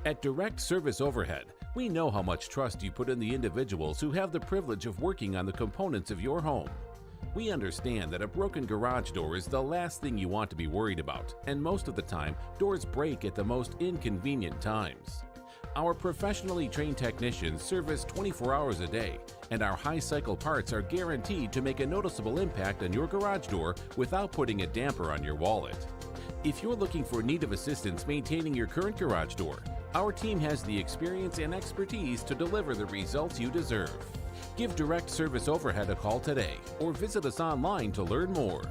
At Direct Service Overhead, we know how much trust you put in the individuals who have the privilege of working on the components of your home. We understand that a broken garage door is the last thing you want to be worried about, and most of the time, doors break at the most inconvenient times. Our professionally trained technicians service 24 hours a day, and our high-cycle parts are guaranteed to make a noticeable impact on your garage door without putting a damper on your wallet. If you're looking for need of assistance maintaining your current garage door, our team has the experience and expertise to deliver the results you deserve. Give Direct Service Overhead a call today or visit us online to learn more.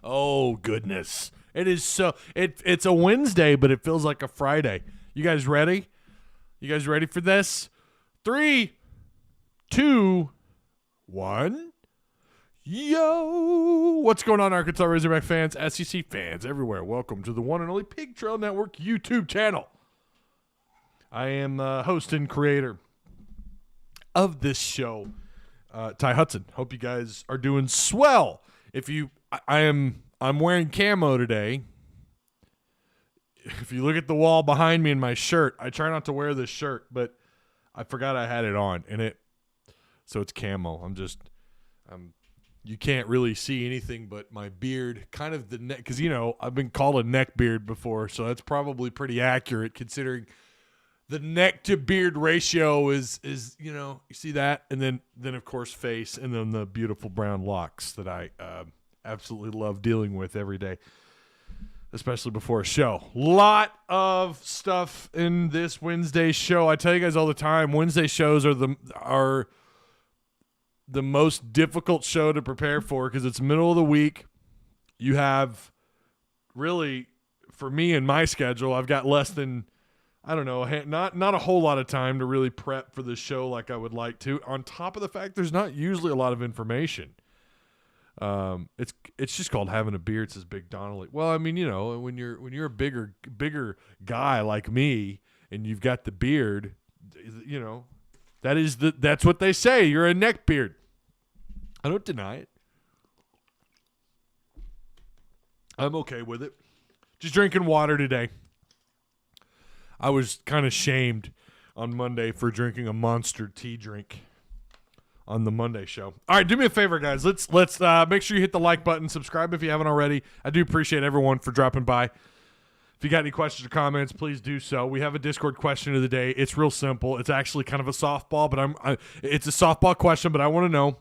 Oh, goodness. It is so it's a Wednesday, but it feels like a Friday. You guys ready? You guys ready for this? 3, 2, 1. Yo! What's going on, Arkansas Razorback fans, SEC fans everywhere? Welcome to the one and only Pig Trail Network YouTube channel. I am the host and creator of this show, Ty Hudson. Hope you guys are doing swell. If you, I'm wearing camo today. If you look at the wall behind me in my shirt, I try not to wear this shirt, but I forgot I had it on, so it's camo. You can't really see anything but my beard, kind of the neck, because I've been called a neck beard before, so that's probably pretty accurate considering the neck to beard ratio is you see that, and then of course face, and then the beautiful brown locks that I absolutely love dealing with every day, especially before a show. Lot of stuff in this Wednesday show. I tell you guys all the time, Wednesday shows are the most difficult show to prepare for because it's middle of the week. You have really, for me and my schedule, I've got less than, I don't know, not a whole lot of time to really prep for the show like I would like to. On top of the fact, there's not usually a lot of information. It's just called having a beard, says Big Donnelly. Well, I mean, when you're a bigger guy like me and you've got the beard, that's what they say. You're a neck beard. I don't deny it. I'm okay with it. Just drinking water today. I was kind of shamed on Monday for drinking a Monster tea drink on the Monday show. All right, do me a favor, guys. Let's make sure you hit the like button, subscribe if you haven't already. I do appreciate everyone for dropping by. If you got any questions or comments, please do so. We have a Discord question of the day. It's real simple. It's actually kind of a softball, but it's a softball question, but I want to know,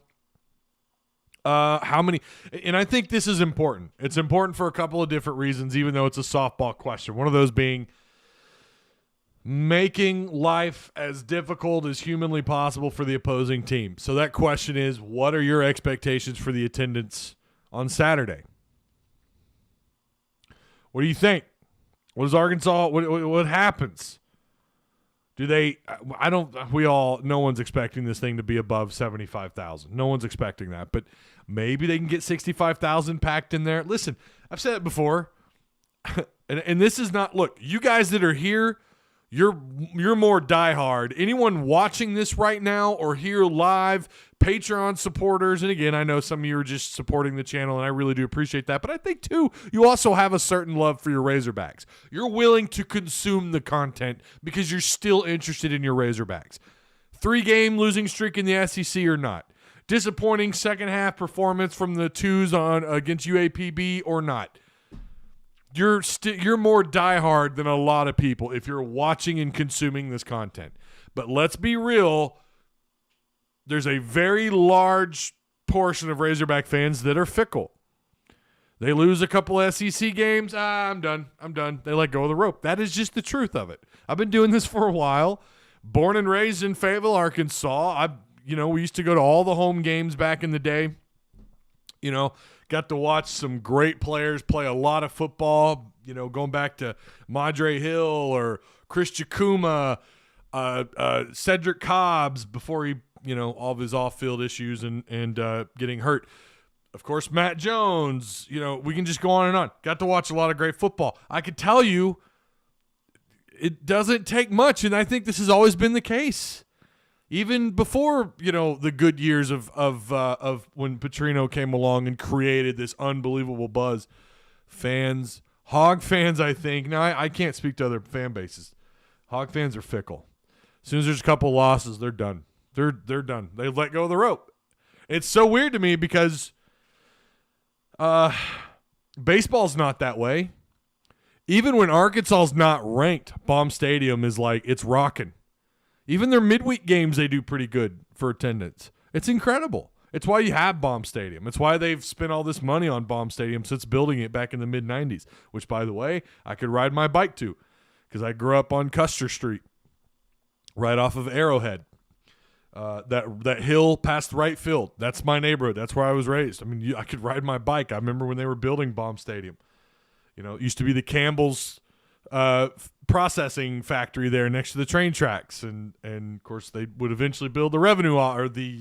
How many? And I think this is important. It's important for a couple of different reasons, even though it's a softball question. One of those being making life as difficult as humanly possible for the opposing team. So that question is, what are your expectations for the attendance on Saturday? What do you think? What does Arkansas, what happens? Do they, no one's expecting this thing to be above 75,000. No one's expecting that, but maybe they can get 65,000 packed in there. Listen, I've said it before, and this is not, look, you guys that are here, you're more diehard. Anyone watching this right now or here live, Patreon supporters, and again, I know some of you are just supporting the channel, and I really do appreciate that, but I think, too, you also have a certain love for your Razorbacks. You're willing to consume the content because you're still interested in your Razorbacks. 3-game losing streak in the SEC or not. Disappointing second-half performance from the twos against UAPB or not. You're more diehard than a lot of people if you're watching and consuming this content. But let's be real, there's a very large portion of Razorback fans that are fickle. They lose a couple SEC games, I'm done. They let go of the rope. That is just the truth of it. I've been doing this for a while. Born and raised in Fayetteville, Arkansas. We used to go to all the home games back in the day. Got to watch some great players play a lot of football, going back to Madre Hill or Chris Chakuma, Cedric Cobbs before he, all of his off-field issues and getting hurt. Of course, Matt Jones, we can just go on and on. Got to watch a lot of great football. I could tell you it doesn't take much, and I think this has always been the case. Even before, the good years of when Petrino came along and created this unbelievable buzz, Hog fans, I think. Now, I can't speak to other fan bases. Hog fans are fickle. As soon as there's a couple losses, they're done. They're done. They let go of the rope. It's so weird to me because baseball's not that way. Even when Arkansas's not ranked, Baum Stadium is like, it's rocking. Even their midweek games, they do pretty good for attendance. It's incredible. It's why you have Baum Stadium. It's why they've spent all this money on Baum Stadium since building it back in the mid-'90s, which, by the way, I could ride my bike to because I grew up on Custer Street right off of Arrowhead. That hill past right field, that's my neighborhood. That's where I was raised. I could ride my bike. I remember when they were building Baum Stadium. It used to be the Campbell's processing factory there next to the train tracks, and of course they would eventually build the revenue or the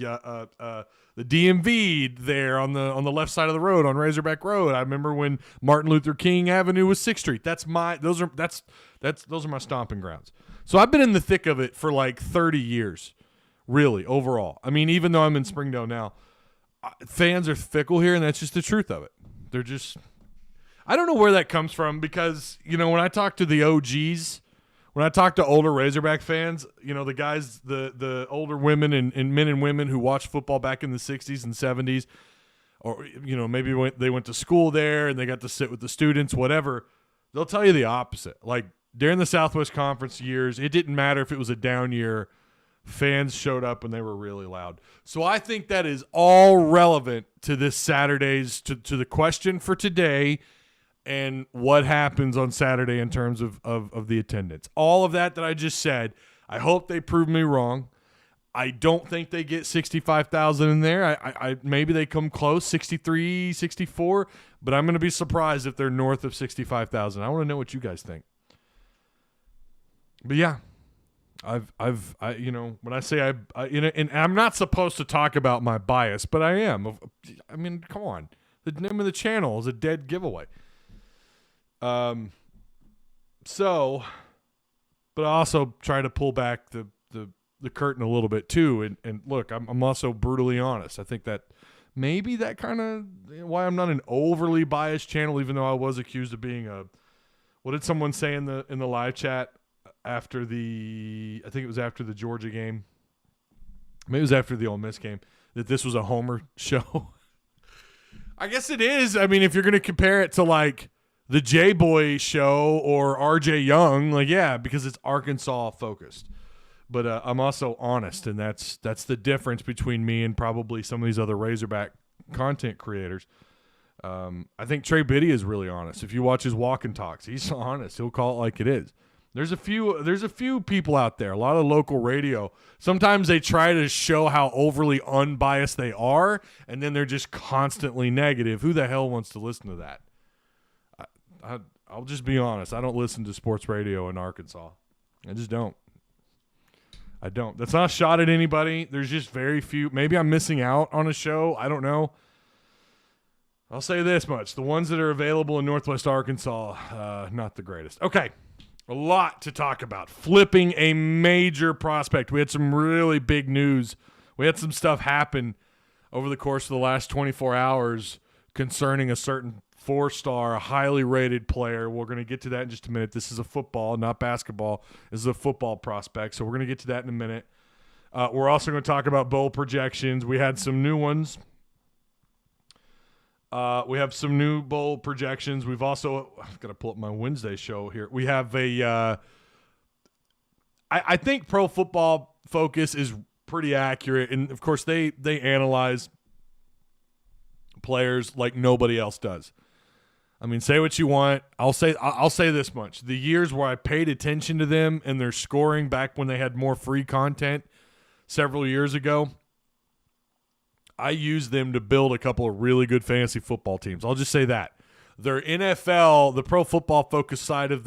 DMV there on the left side of the road on Razorback Road. I remember when Martin Luther King Avenue was 6th Street. Those are my stomping grounds. So I've been in the thick of it for like 30 years, really, overall. Even though I'm in Springdale now, fans are fickle here, and that's just the truth of it. They're just, I don't know where that comes from because, when I talk to the OGs, when I talk to older Razorback fans, the guys, the older women and men and women who watched football back in the 60s and 70s, or, maybe they went to school there and they got to sit with the students, whatever, they'll tell you the opposite. Like, during the Southwest Conference years, it didn't matter if it was a down year, fans showed up and they were really loud. So I think that is all relevant to this Saturday's, to the question for today and what happens on Saturday in terms of the attendance. All of that I just said, I hope they prove me wrong. I don't think they get 65,000 in there. I maybe they come close, 63, 64, but I'm going to be surprised if they're north of 65,000. I want to know what you guys think. But yeah, when I say and I'm not supposed to talk about my bias, but I am. Come on. The name of the channel is a dead giveaway. But I also try to pull back the curtain a little bit too. And look, I'm also brutally honest. I think that maybe that kind of why I'm not an overly biased channel, even though I was accused of being what did someone say in the live chat after I think it was after the Georgia game. Maybe it was after the Ole Miss game that this was a homer show. I guess it is. If you're going to compare it to like the J-Boy show or RJ Young, like, yeah, because it's Arkansas focused. But I'm also honest, and that's the difference between me and probably some of these other Razorback content creators. I think Trey Biddy is really honest. If you watch his walk and talks, he's honest. He'll call it like it is. There's a few people out there, a lot of local radio. Sometimes they try to show how overly unbiased they are, and then they're just constantly negative. Who the hell wants to listen to that? I'll just be honest. I don't listen to sports radio in Arkansas. I just don't. I don't. That's not a shot at anybody. There's just very few. Maybe I'm missing out on a show. I don't know. I'll say this much. The ones that are available in Northwest Arkansas, not the greatest. Okay. A lot to talk about. Flipping a major prospect. We had some really big news. We had some stuff happen over the course of the last 24 hours concerning a certain 4-star, highly rated player. We're going to get to that in just a minute. This is a football, not basketball. This is a football prospect, so we're going to get to that in a minute. We're also going to talk about bowl projections. We had some new ones. We have some new bowl projections. We've also – I've got to pull up my Wednesday show here. We have a I think Pro Football Focus is pretty accurate. And, of course, they analyze players like nobody else does. I mean, say what you want. I'll say this much. The years where I paid attention to them and their scoring back when they had more free content several years ago – I used them to build a couple of really good fantasy football teams. I'll just say that. Their NFL, the Pro Football Focus side of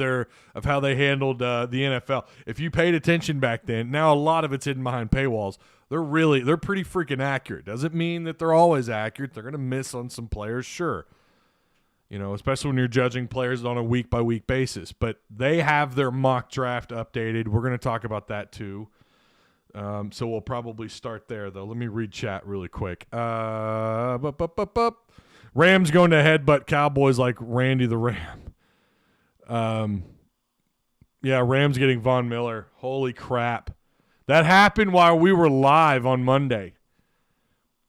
how they handled the NFL. If you paid attention back then, now a lot of it's hidden behind paywalls. They're pretty freaking accurate. Doesn't mean that they're always accurate. They're going to miss on some players, sure. You know, especially when you're judging players on a week-by-week basis. But they have their mock draft updated. We're going to talk about that too. So we'll probably start there, though. Let me read chat really quick. Rams going to headbutt Cowboys like Randy the Ram. Yeah, Rams getting Von Miller. Holy crap. That happened while we were live on Monday.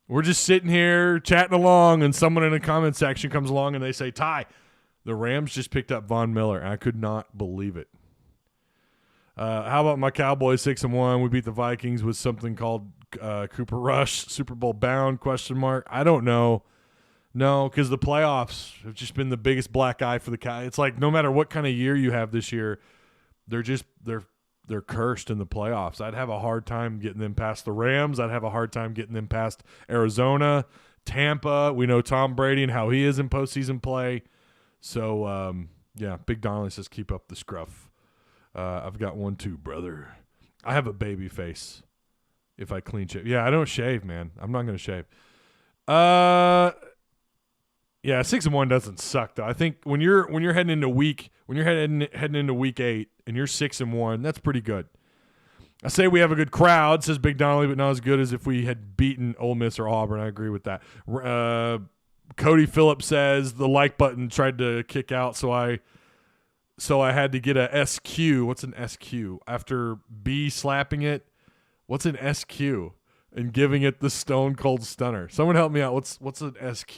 We're just sitting here chatting along, and someone in the comment section comes along and they say, Ty, the Rams just picked up Von Miller. I could not believe it. How about my Cowboys 6-1? We beat the Vikings with something called Cooper Rush, Super Bowl bound, ? I don't know. No, because the playoffs have just been the biggest black eye for the Cowboys. It's like no matter what kind of year you have this year, they're cursed in the playoffs. I'd have a hard time getting them past the Rams. I'd have a hard time getting them past Arizona, Tampa. We know Tom Brady and how he is in postseason play. So, yeah, Big Donnelly says keep up the scruff. I've got one too, brother. I have a baby face if I clean shave. Yeah, I don't shave, man. I'm not going to shave. Yeah, 6-1 doesn't suck though. I think when you're heading into week 8 and you're 6-1, that's pretty good. I say we have a good crowd, says Big Donnelly, but not as good as if we had beaten Ole Miss or Auburn. I agree with that. Cody Phillips says the like button tried to kick out, so I had to get a SQ. What's an SQ? After B slapping it, what's an SQ? And giving it the stone cold stunner. Someone help me out. What's an SQ?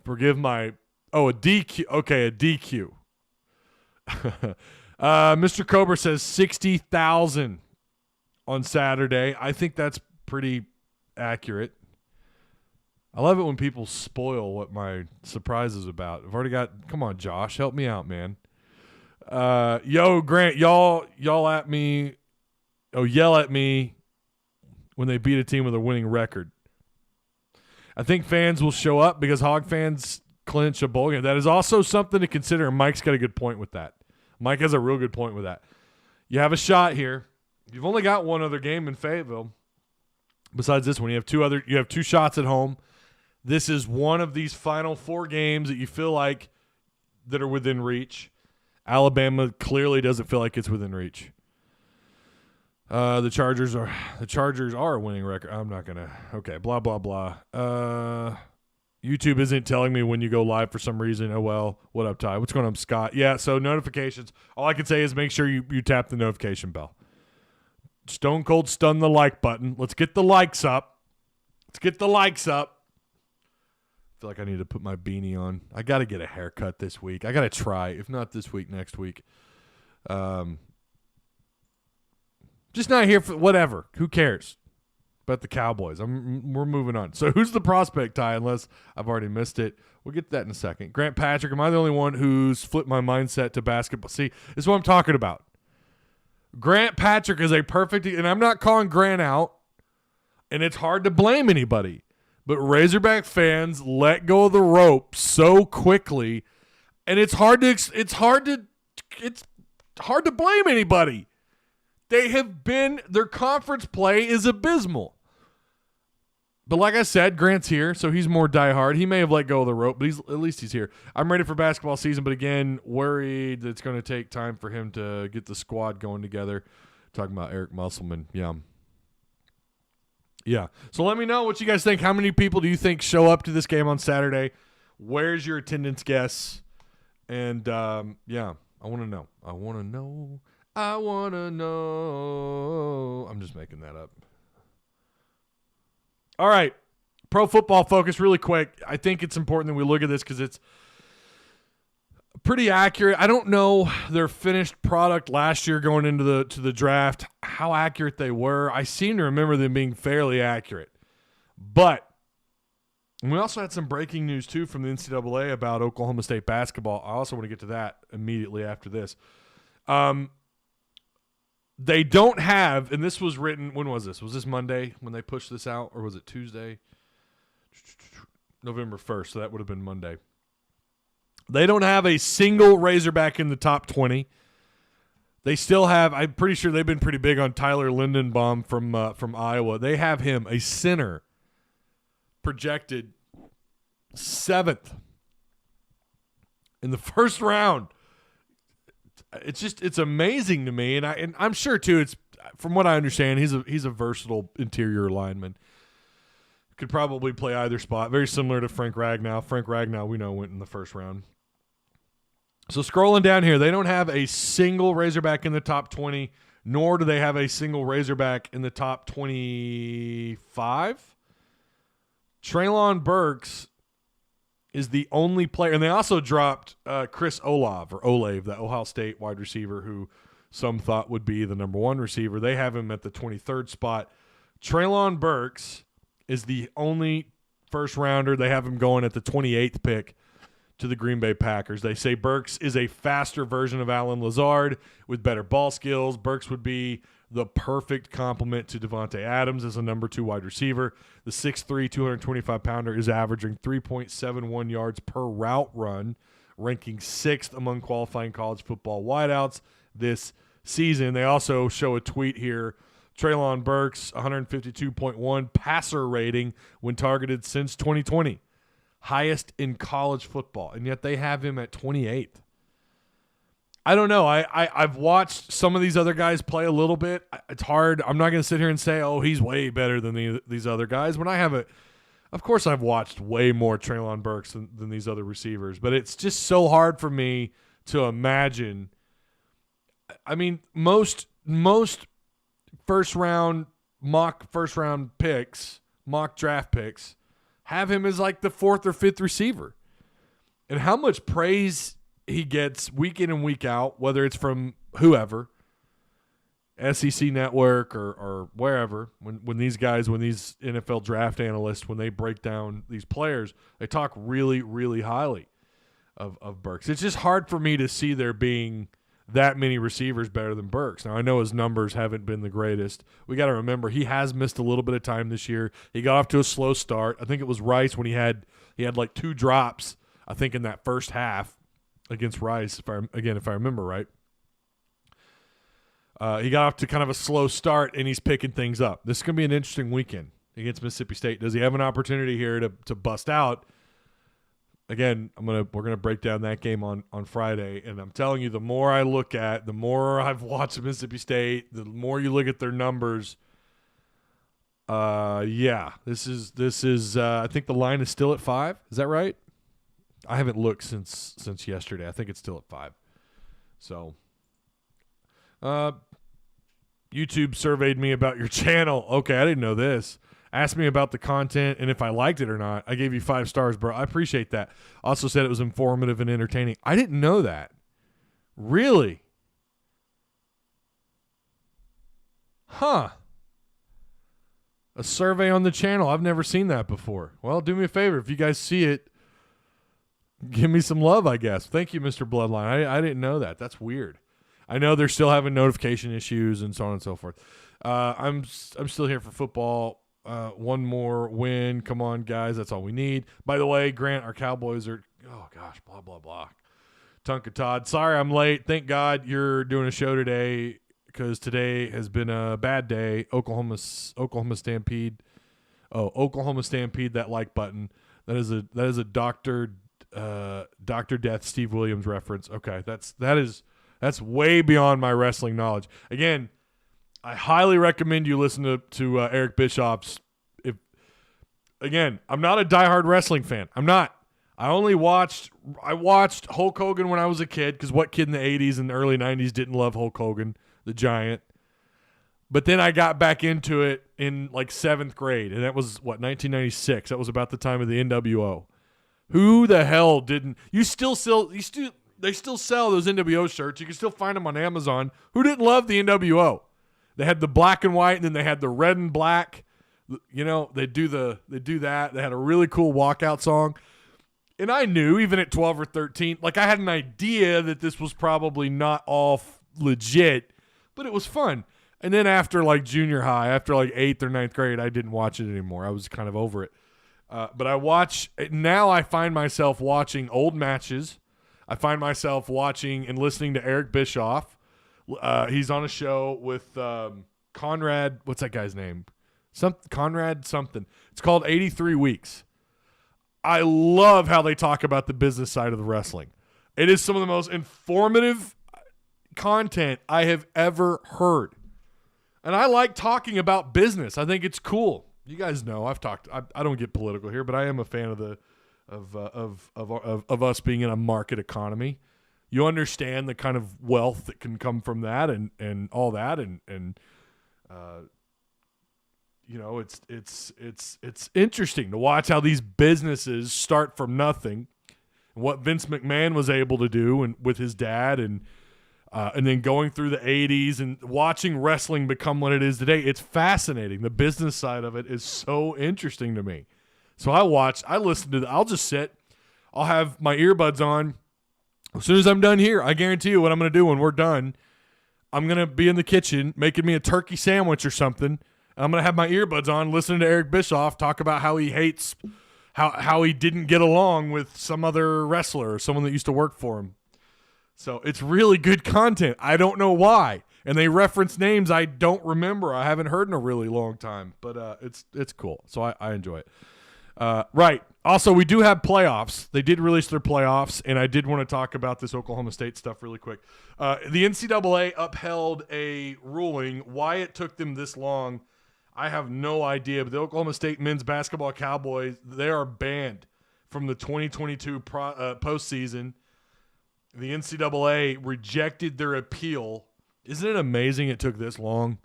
Forgive my a DQ. Okay, a DQ. Mr. Cobra says 60,000 on Saturday. I think that's pretty accurate. I love it when people spoil what my surprise is about. I've already got – come on, Josh. Help me out, man. Yo, Grant, y'all at me – yell at me when they beat a team with a winning record. I think fans will show up because Hog fans clinch a bowl game. That is also something to consider. Mike's got a good point with that. Mike has a real good point with that. You have a shot here. You've only got one other game in Fayetteville besides this one. You have two shots at home. This is one of these final 4 games that you feel like that are within reach. Alabama clearly doesn't feel like it's within reach. The Chargers are a winning record. I'm not gonna. Okay, blah blah blah. YouTube isn't telling me when you go live for some reason. Oh well. What up, Ty? What's going on, Scott? Yeah. So notifications. All I can say is make sure you tap the notification bell. Stone cold stun the like button. Let's get the likes up. I feel like I need to put my beanie on. I got to get a haircut this week. I got to try. If not this week, next week. Just not here for whatever. Who cares? Bet the Cowboys. We're moving on. So who's the prospect, Ty, unless I've already missed it? We'll get to that in a second. Grant Patrick, am I the only one who's flipped my mindset to basketball? See, this is what I'm talking about. Grant Patrick is a perfect, and I'm not calling Grant out, and it's hard to blame anybody, but Razorback fans let go of the rope so quickly, and it's hard to blame anybody. Their conference play is abysmal. But like I said, Grant's here, so he's more diehard. He may have let go of the rope, but at least he's here. I'm ready for basketball season, but again, worried that it's going to take time for him to get the squad going together. Talking about Eric Musselman. Yeah. So let me know what you guys think. How many people do you think show up to this game on Saturday? Where's your attendance guess? And, I want to know. I want to know. I'm just making that up. All right, Pro Football Focus really quick. I think it's important that we look at this because it's pretty accurate. I don't know their finished product last year going into the draft, how accurate they were. I seem to remember them being fairly accurate. But we also had some breaking news, too, from the NCAA about Oklahoma State basketball. I also want to get to that immediately after this. They don't have, and this was written, when was this? Was this Monday when they pushed this out, or was it Tuesday? November 1st, so that would have been Monday. They don't have a single Razorback in the top 20. They still have, I'm pretty sure they've been pretty big on Tyler Lindenbaum from Iowa. They have him, a center, projected 7th in the first round. It's amazing to me, and I'm sure too. It's from what I understand, he's a versatile interior lineman. Could probably play either spot. Very similar to Frank Ragnow. Frank Ragnow, we know, went in the first round. So scrolling down here, they don't have a single Razorback in the top 20, nor do they have a single Razorback in the top 25. Treylon Burks is the only player, and they also dropped Chris Olave, the Ohio State wide receiver who some thought would be the number 1 receiver. They have him at the 23rd spot. Treylon Burks is the only first rounder. They have him going at the 28th pick to the Green Bay Packers. They say Burks is a faster version of Allen Lazard with better ball skills. Burks would be the perfect complement to Devontae Adams as a number 2 wide receiver. The 6'3", 225-pounder is averaging 3.71 yards per route run, ranking 6th among qualifying college football wideouts this season. They also show a tweet here. Treylon Burks, 152.1 passer rating when targeted since 2020. Highest in college football, and yet they have him at 28th. I don't know. I've watched some of these other guys play a little bit. It's hard. I'm not going to sit here and say, oh, he's way better than these other guys. When I have it, of course I've watched way more Treylon Burks than these other receivers, but it's just so hard for me to imagine. I mean, most mock first round picks, mock draft picks, have him as like the 4th or 5th receiver. And how much praise he gets week in and week out, whether it's from whoever, SEC Network or wherever, when these NFL draft analysts, when they break down these players, they talk really, really highly of Burks. It's just hard for me to see there being that many receivers better than Burks. Now, I know his numbers haven't been the greatest. We got to remember he has missed a little bit of time this year. He got off to a slow start. I think it was Rice when he had like 2 drops, I think, in that first half against Rice, if I remember right. He got off to kind of a slow start, and he's picking things up. This is going to be an interesting weekend against Mississippi State. Does he have an opportunity here to bust out? Again, we're gonna break down that game on Friday, and I'm telling you, the more I look at, the more I've watched Mississippi State, the more you look at their numbers. This is. I think the line is still at 5. Is that right? I haven't looked since yesterday. I think it's still at 5. So, YouTube surveyed me about your channel. Okay, I didn't know this. Asked me about the content and if I liked it or not. I gave you 5 stars, bro. I appreciate that. Also said it was informative and entertaining. I didn't know that. Really? Huh. A survey on the channel. I've never seen that before. Well, do me a favor. If you guys see it, give me some love, I guess. Thank you, Mr. Bloodline. I didn't know that. That's weird. I know they're still having notification issues and so on and so forth. I'm still here for football. One more win. Come on, guys. That's all we need. By the way, Grant, our Cowboys are, oh, gosh, blah, blah, blah. Tonka Todd. Sorry I'm late. Thank God you're doing a show today because today has been a bad day. Oklahoma Stampede. Oh, Oklahoma Stampede, that like button. That is a Dr. Death Steve Williams reference. Okay, that's way beyond my wrestling knowledge. Again, I highly recommend you listen to Eric Bischoff's. I'm not a diehard wrestling fan. I'm not. I watched Hulk Hogan when I was a kid because what kid in the 80s and early 90s didn't love Hulk Hogan, the Giant? But then I got back into it in like 7th grade, and that was, 1996. That was about the time of the NWO. Who the hell didn't? They still sell those NWO shirts. You can still find them on Amazon. Who didn't love the NWO? They had the black and white, and then they had the red and black. You know, they do that. They had a really cool walkout song. And I knew, even at 12 or 13, like I had an idea that this was probably not all legit, but it was fun. And then after like junior high, after like 8th or 9th grade, I didn't watch it anymore. I was kind of over it. But now I find myself watching old matches. I find myself watching and listening to Eric Bischoff. He's on a show with Conrad. What's that guy's name? Conrad something. It's called 83 Weeks. I love how they talk about the business side of the wrestling. It is some of the most informative content I have ever heard. And I like talking about business. I think it's cool. You guys know I've talked. I don't get political here, but I am a fan of us being in a market economy. You understand the kind of wealth that can come from that and all that and you know, it's interesting to watch how these businesses start from nothing, and what Vince McMahon was able to do and with his dad and then going through the 80s and watching wrestling become what it is today. It's fascinating. The business side of it is so interesting to me. So I listen to I'll just sit. I'll have my earbuds on. As soon as I'm done here, I guarantee you what I'm going to do when we're done. I'm going to be in the kitchen making me a turkey sandwich or something. I'm going to have my earbuds on listening to Eric Bischoff talk about how he hates, how he didn't get along with some other wrestler or someone that used to work for him. So it's really good content. I don't know why. And they reference names I don't remember. I haven't heard in a really long time. But it's cool. So I enjoy it. Right. Also, we do have playoffs. They did release their playoffs, and I did want to talk about this Oklahoma State stuff really quick. The NCAA upheld a ruling. Why it took them this long, I have no idea. But the Oklahoma State men's basketball Cowboys, they are banned from the 2022 postseason. The NCAA rejected their appeal. Isn't it amazing it took this long?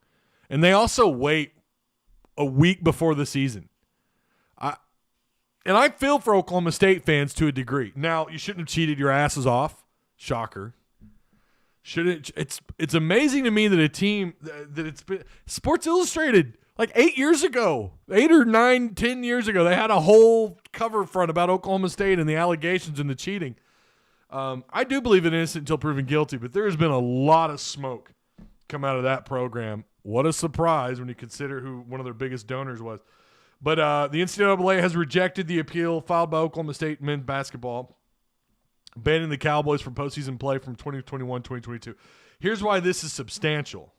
And they also wait a week before the season. And I feel for Oklahoma State fans to a degree. Now, you shouldn't have cheated your asses off. Shocker. It's amazing to me that a team that it's been Sports Illustrated like 8 years ago, 8 or 9, 10 years ago, they had a whole cover front about Oklahoma State and the allegations and the cheating. I do believe in innocent until proven guilty, but there has been a lot of smoke come out of that program. What a surprise when you consider who one of their biggest donors was. But the NCAA has rejected the appeal filed by Oklahoma State men's basketball, banning the Cowboys from postseason play from 2021-2022. Here's why this is substantial.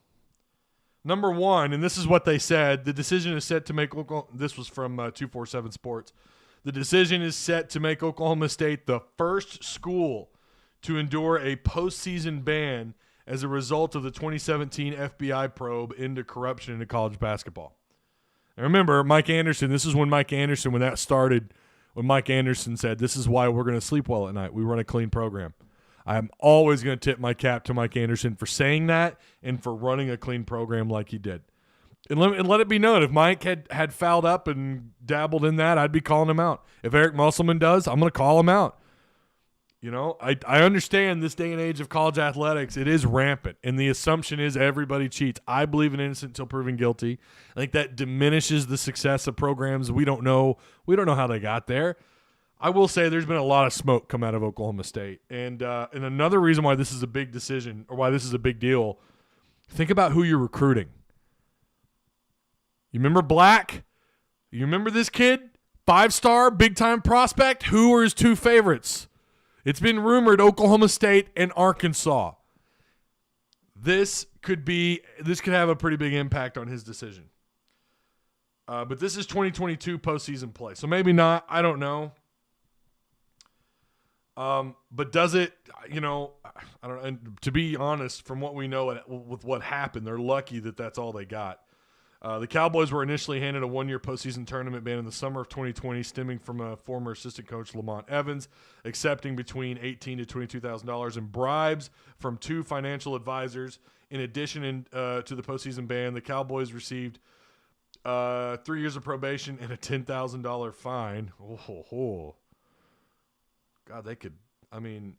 Number one, and this is what they said, the decision is set to make this was from 247 Sports. The decision is set to make Oklahoma State the first school to endure a postseason ban as a result of the 2017 FBI probe into corruption in college basketball. And remember, Mike Anderson, this is when Mike Anderson, when that started, when Mike Anderson said, this is why we're going to sleep well at night. We run a clean program. I'm always going to tip my cap to Mike Anderson for saying that and for running a clean program like he did. And let it be known, if Mike had fouled up and dabbled in that, I'd be calling him out. If Eric Musselman does, I'm going to call him out. I understand this day and age of college athletics, it is rampant, and the assumption is everybody cheats. I believe in innocent until proven guilty. I think that diminishes the success of programs. We don't know how they got there. I will say there's been a lot of smoke come out of Oklahoma State, and another reason why this is a big decision or why this is a big deal. Think about who you're recruiting. You remember Black? You remember this kid? 5-star, big-time prospect? Who are his two favorites? It's been rumored Oklahoma State and Arkansas. This could have a pretty big impact on his decision. But this is 2022 postseason play, so maybe not. I don't know. But does it? I don't know. And to be honest, from what we know with what happened, they're lucky that that's all they got. The Cowboys were initially handed a one-year postseason tournament ban in the summer of 2020, stemming from a former assistant coach, Lamont Evans, accepting between $18,000 to $22,000 in bribes from two financial advisors. In addition to the postseason ban, the Cowboys received 3 years of probation and a $10,000 fine. Oh, God, they could. I mean,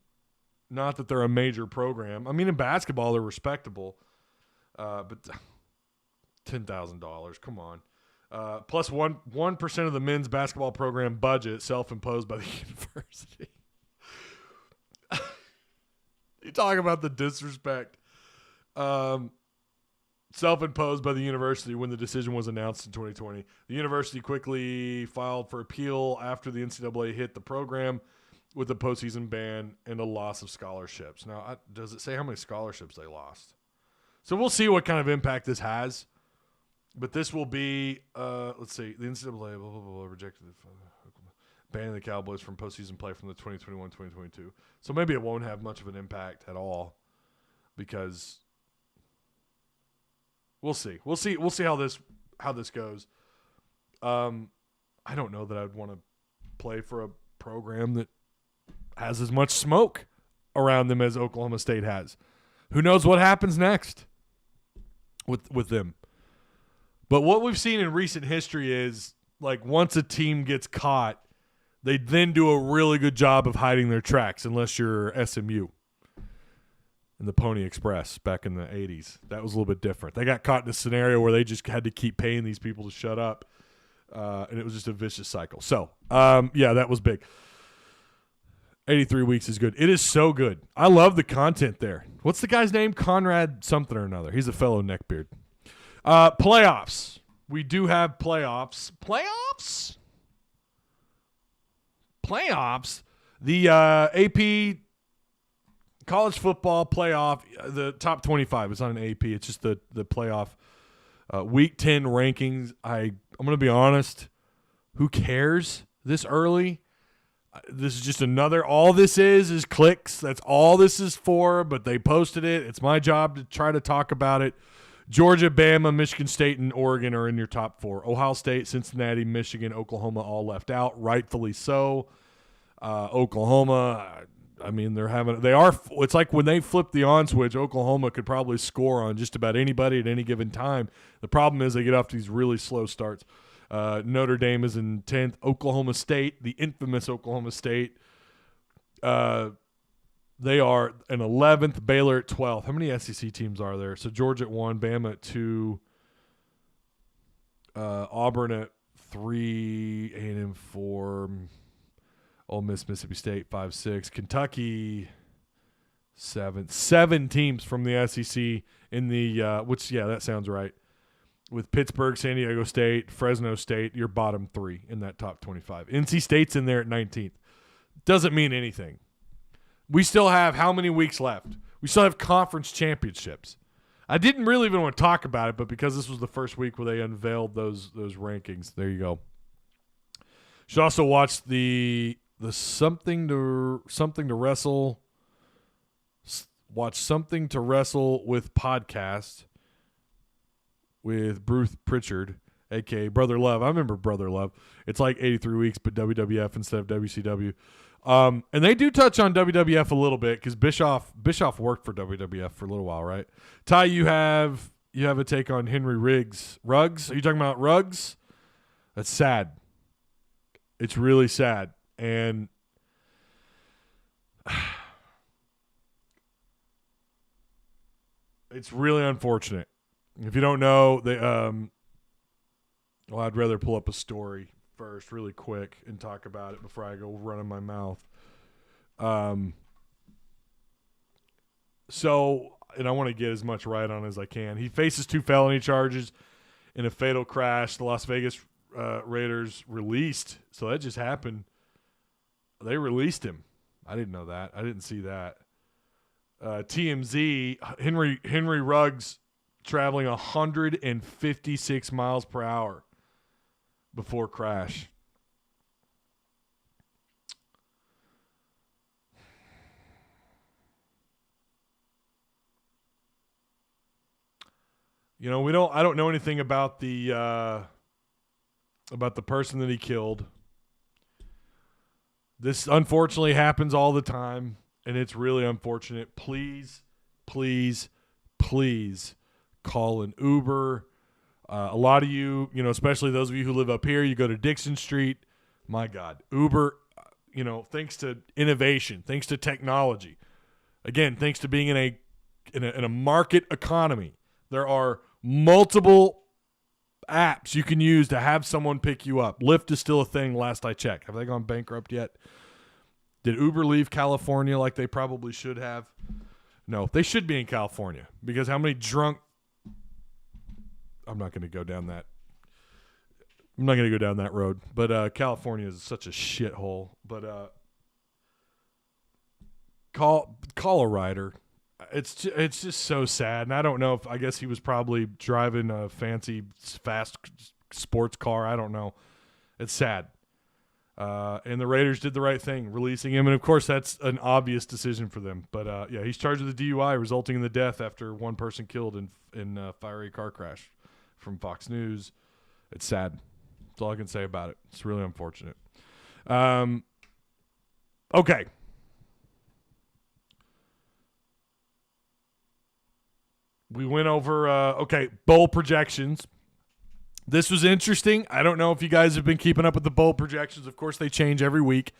not that they're a major program. I mean, in basketball, they're respectable, but. $10,000. Come on. Plus 1% of the men's basketball program budget self-imposed by the university. You talk about the disrespect. Self-imposed by the university when the decision was announced in 2020. The university quickly filed for appeal after the NCAA hit the program with a postseason ban and a loss of scholarships. Now, does it say how many scholarships they lost? So we'll see what kind of impact this has. But this will be, let's see, the NCAA blah, blah, blah, rejected banning the Cowboys from postseason play from the 2021-2022. So maybe it won't have much of an impact at all because we'll see. We'll see how this goes. I don't know that I'd want to play for a program that has as much smoke around them as Oklahoma State has. Who knows what happens next with them? But what we've seen in recent history is, like, once a team gets caught, they then do a really good job of hiding their tracks, unless you're SMU and the Pony Express back in the 80s. That was a little bit different. They got caught in a scenario where they just had to keep paying these people to shut up, and it was just a vicious cycle. So, yeah, that was big. 83 weeks is good. It is so good. I love the content there. What's the guy's name? Conrad something or another. He's a fellow neckbeard. Playoffs. We do have playoffs. Playoffs. The AP college football playoff, the top 25. It's not an AP. It's just the playoff week 10 rankings. I'm going to be honest. Who cares this early? This is just all this is clicks. That's all this is for, but they posted it. It's my job to try to talk about it. Georgia, Bama, Michigan State, and Oregon are in your top 4. Ohio State, Cincinnati, Michigan, Oklahoma all left out, rightfully so. Oklahoma, I mean, it's like when they flip the on switch, Oklahoma could probably score on just about anybody at any given time. The problem is they get off these really slow starts. Notre Dame is in 10th. Oklahoma State, the infamous Oklahoma State, they are in 11th, Baylor at 12th. How many SEC teams are there? So Georgia at 1, Bama at 2, Auburn at 3, A&M 4, Ole Miss, Mississippi State 5, 6, Kentucky 7. 7 teams from the SEC in the that sounds right. With Pittsburgh, San Diego State, Fresno State, your bottom 3 in that top 25. NC State's in there at 19th. Doesn't mean anything. We still have how many weeks left? We still have conference championships. I didn't really even want to talk about it, but because this was the first week where they unveiled those rankings, there you go. Should also watch the something to wrestle. Watch Something to Wrestle with podcast with Bruce Pritchard, a.k.a. Brother Love. I remember Brother Love. It's like 83 weeks, but WWF instead of WCW. And they do touch on WWF a little bit because Bischoff worked for WWF for a little while, right? Ty, you have a take on Henry Ruggs. Are you talking about Ruggs? That's sad. It's really sad. And It's really unfortunate. If you don't know, I'd rather pull up a story first really quick and talk about it before I go running my mouth. And I want to get as much right on as I can. He faces 2 felony charges in a fatal crash. The Las Vegas Raiders released. So that just happened. They released him. I didn't know that. I didn't see that. TMZ, Henry Ruggs traveling 156 miles per hour before crash. You know, I don't know anything about the person that he killed. This unfortunately happens all the time, and it's really unfortunate. Please, please, please call an Uber. A lot of you, especially those of you who live up here, you go to Dixon Street. My God, Uber, thanks to innovation, thanks to technology, again, thanks to being in a market economy, there are multiple apps you can use to have someone pick you up. Lyft is still a thing last I checked. Have they gone bankrupt yet? Did Uber leave California like they probably should have? No, they should be in California because how many drunk – I'm not going to go down that road. But California is such a shithole. But call a rider. It's just so sad, and I don't know I guess he was probably driving a fancy, fast sports car. I don't know. It's sad. And the Raiders did the right thing, releasing him, and of course that's an obvious decision for them. But yeah, he's charged with a DUI, resulting in the death after one person killed in a fiery car crash. From Fox News, it's sad. That's all I can say about it. It's really unfortunate. Okay. We went over, bowl projections. This was interesting. I don't know if you guys have been keeping up with the bowl projections. Of course, they change every week.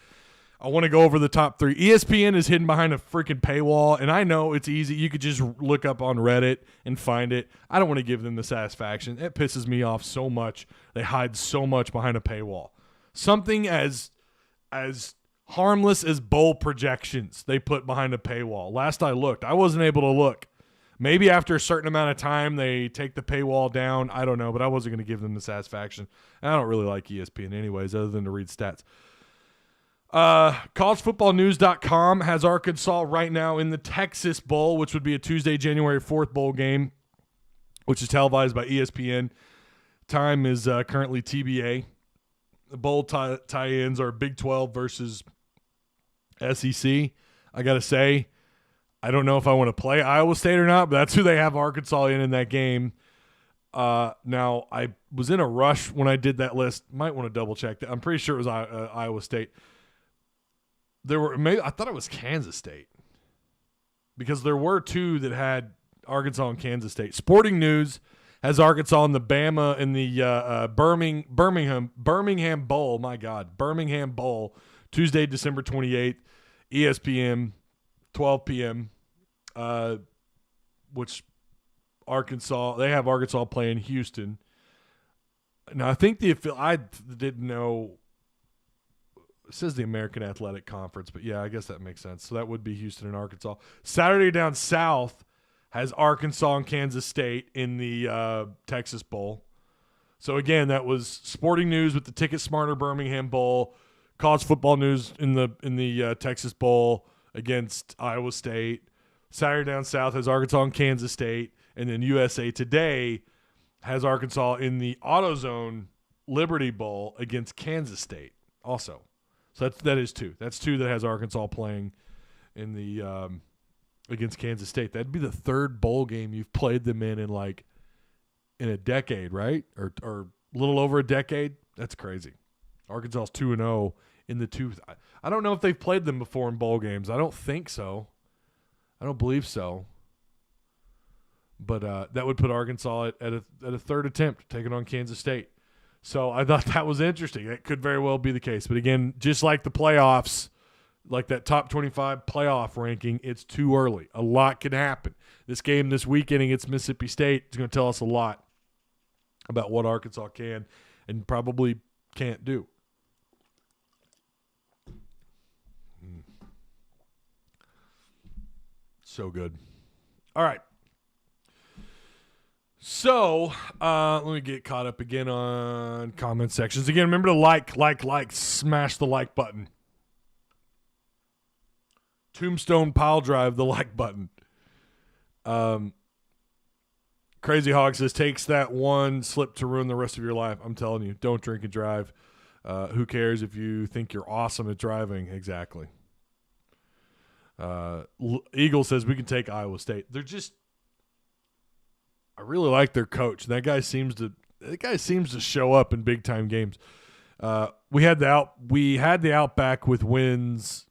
I want to go over the top 3. ESPN is hidden behind a freaking paywall, and I know it's easy. You could just look up on Reddit and find it. I don't want to give them the satisfaction. It pisses me off so much. They hide so much behind a paywall. Something as harmless as bowl projections they put behind a paywall. Last I looked, I wasn't able to look. Maybe after a certain amount of time, they take the paywall down. I don't know, but I wasn't going to give them the satisfaction. And I don't really like ESPN anyways, other than to read stats. CollegeFootballNews.com has Arkansas right now in the Texas Bowl, which would be a Tuesday, January 4th bowl game, which is televised by ESPN. Time is currently TBA. The bowl tie-ins are Big 12 versus SEC. I got to say, I don't know if I want to play Iowa State or not, but that's who they have Arkansas in that game. Now, I was in a rush when I did that list. Might want to double-check that. I'm pretty sure it was Iowa State. I thought it was Kansas State because there were 2 that had Arkansas and Kansas State. Sporting News has Arkansas in the Bama in the Birmingham Bowl. My God, Birmingham Bowl, Tuesday, December 28th, ESPN, 12 p.m. Which they have Arkansas playing Houston. Now I think I didn't know. It says the American Athletic Conference, but yeah, I guess that makes sense. So that would be Houston and Arkansas. Saturday down south has Arkansas and Kansas State in the Texas Bowl. So again, that was Sporting News with the Ticket Smarter Birmingham Bowl, College Football News in the Texas Bowl against Iowa State. Saturday down south has Arkansas and Kansas State, and then USA Today has Arkansas in the AutoZone Liberty Bowl against Kansas State also. So that is 2. That's 2 that has Arkansas playing in the against Kansas State. That'd be the 3rd bowl game you've played them in a decade, right? Or a little over a decade. That's crazy. Arkansas's 2-0 in the 2. I don't know if they've played them before in bowl games. I don't think so. I don't believe so. But that would put Arkansas at a 3rd attempt taking on Kansas State. So I thought that was interesting. It could very well be the case. But again, just like the playoffs, like that top 25 playoff ranking, it's too early. A lot can happen. This game this weekend against Mississippi State is going to tell us a lot about what Arkansas can and probably can't do. So good. All right. So let me get caught up again on comment sections. Again, remember to like, smash the like button. Tombstone pile drive the like button. Crazy Hog says, takes that one slip to ruin the rest of your life. I'm telling you, don't drink and drive. Who cares if you think you're awesome at driving? Exactly. Eagle says we can take Iowa State. They're just, I really like their coach. That guy seems to show up in big time games. We had the Outback with wins.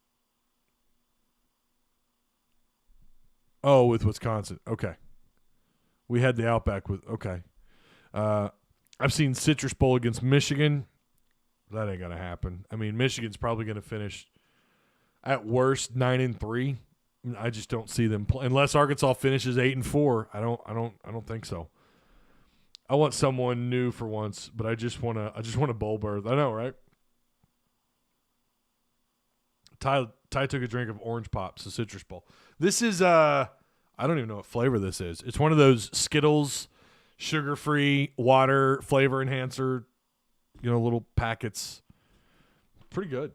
Oh, with Wisconsin. Okay. We had the Outback with, okay. I've seen Citrus Bowl against Michigan. That ain't going to happen. I mean, Michigan's probably going to finish at worst 9-3. I just don't see them play unless Arkansas finishes 8-4. I don't think so. I want someone new for once, but I just want a bowl berth. I know, right? Ty took a drink of Orange Pops, the Citrus Bowl. This is I don't even know what flavor this is. It's one of those Skittles sugar-free water flavor enhancer, little packets. Pretty good.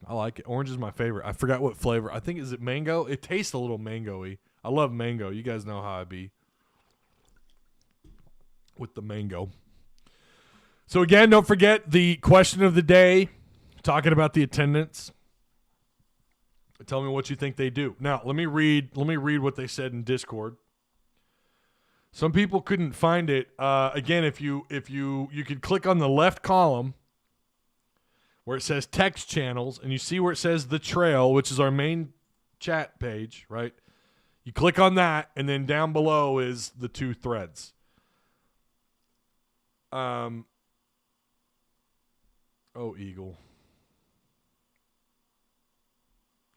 I like it. Orange is my favorite. I forgot what flavor. I think, is it mango? It tastes a little mango-y. I love mango. You guys know how I be with the mango. So, again, don't forget the question of the day, talking about the attendance. Tell me what you think they do. Now, let me read what they said in Discord. Some people couldn't find it. Again, if you could click on the left column where it says text channels, and you see where it says the trail, which is our main chat page, right? You click on that, and then down below is the two threads. Oh, Eagle.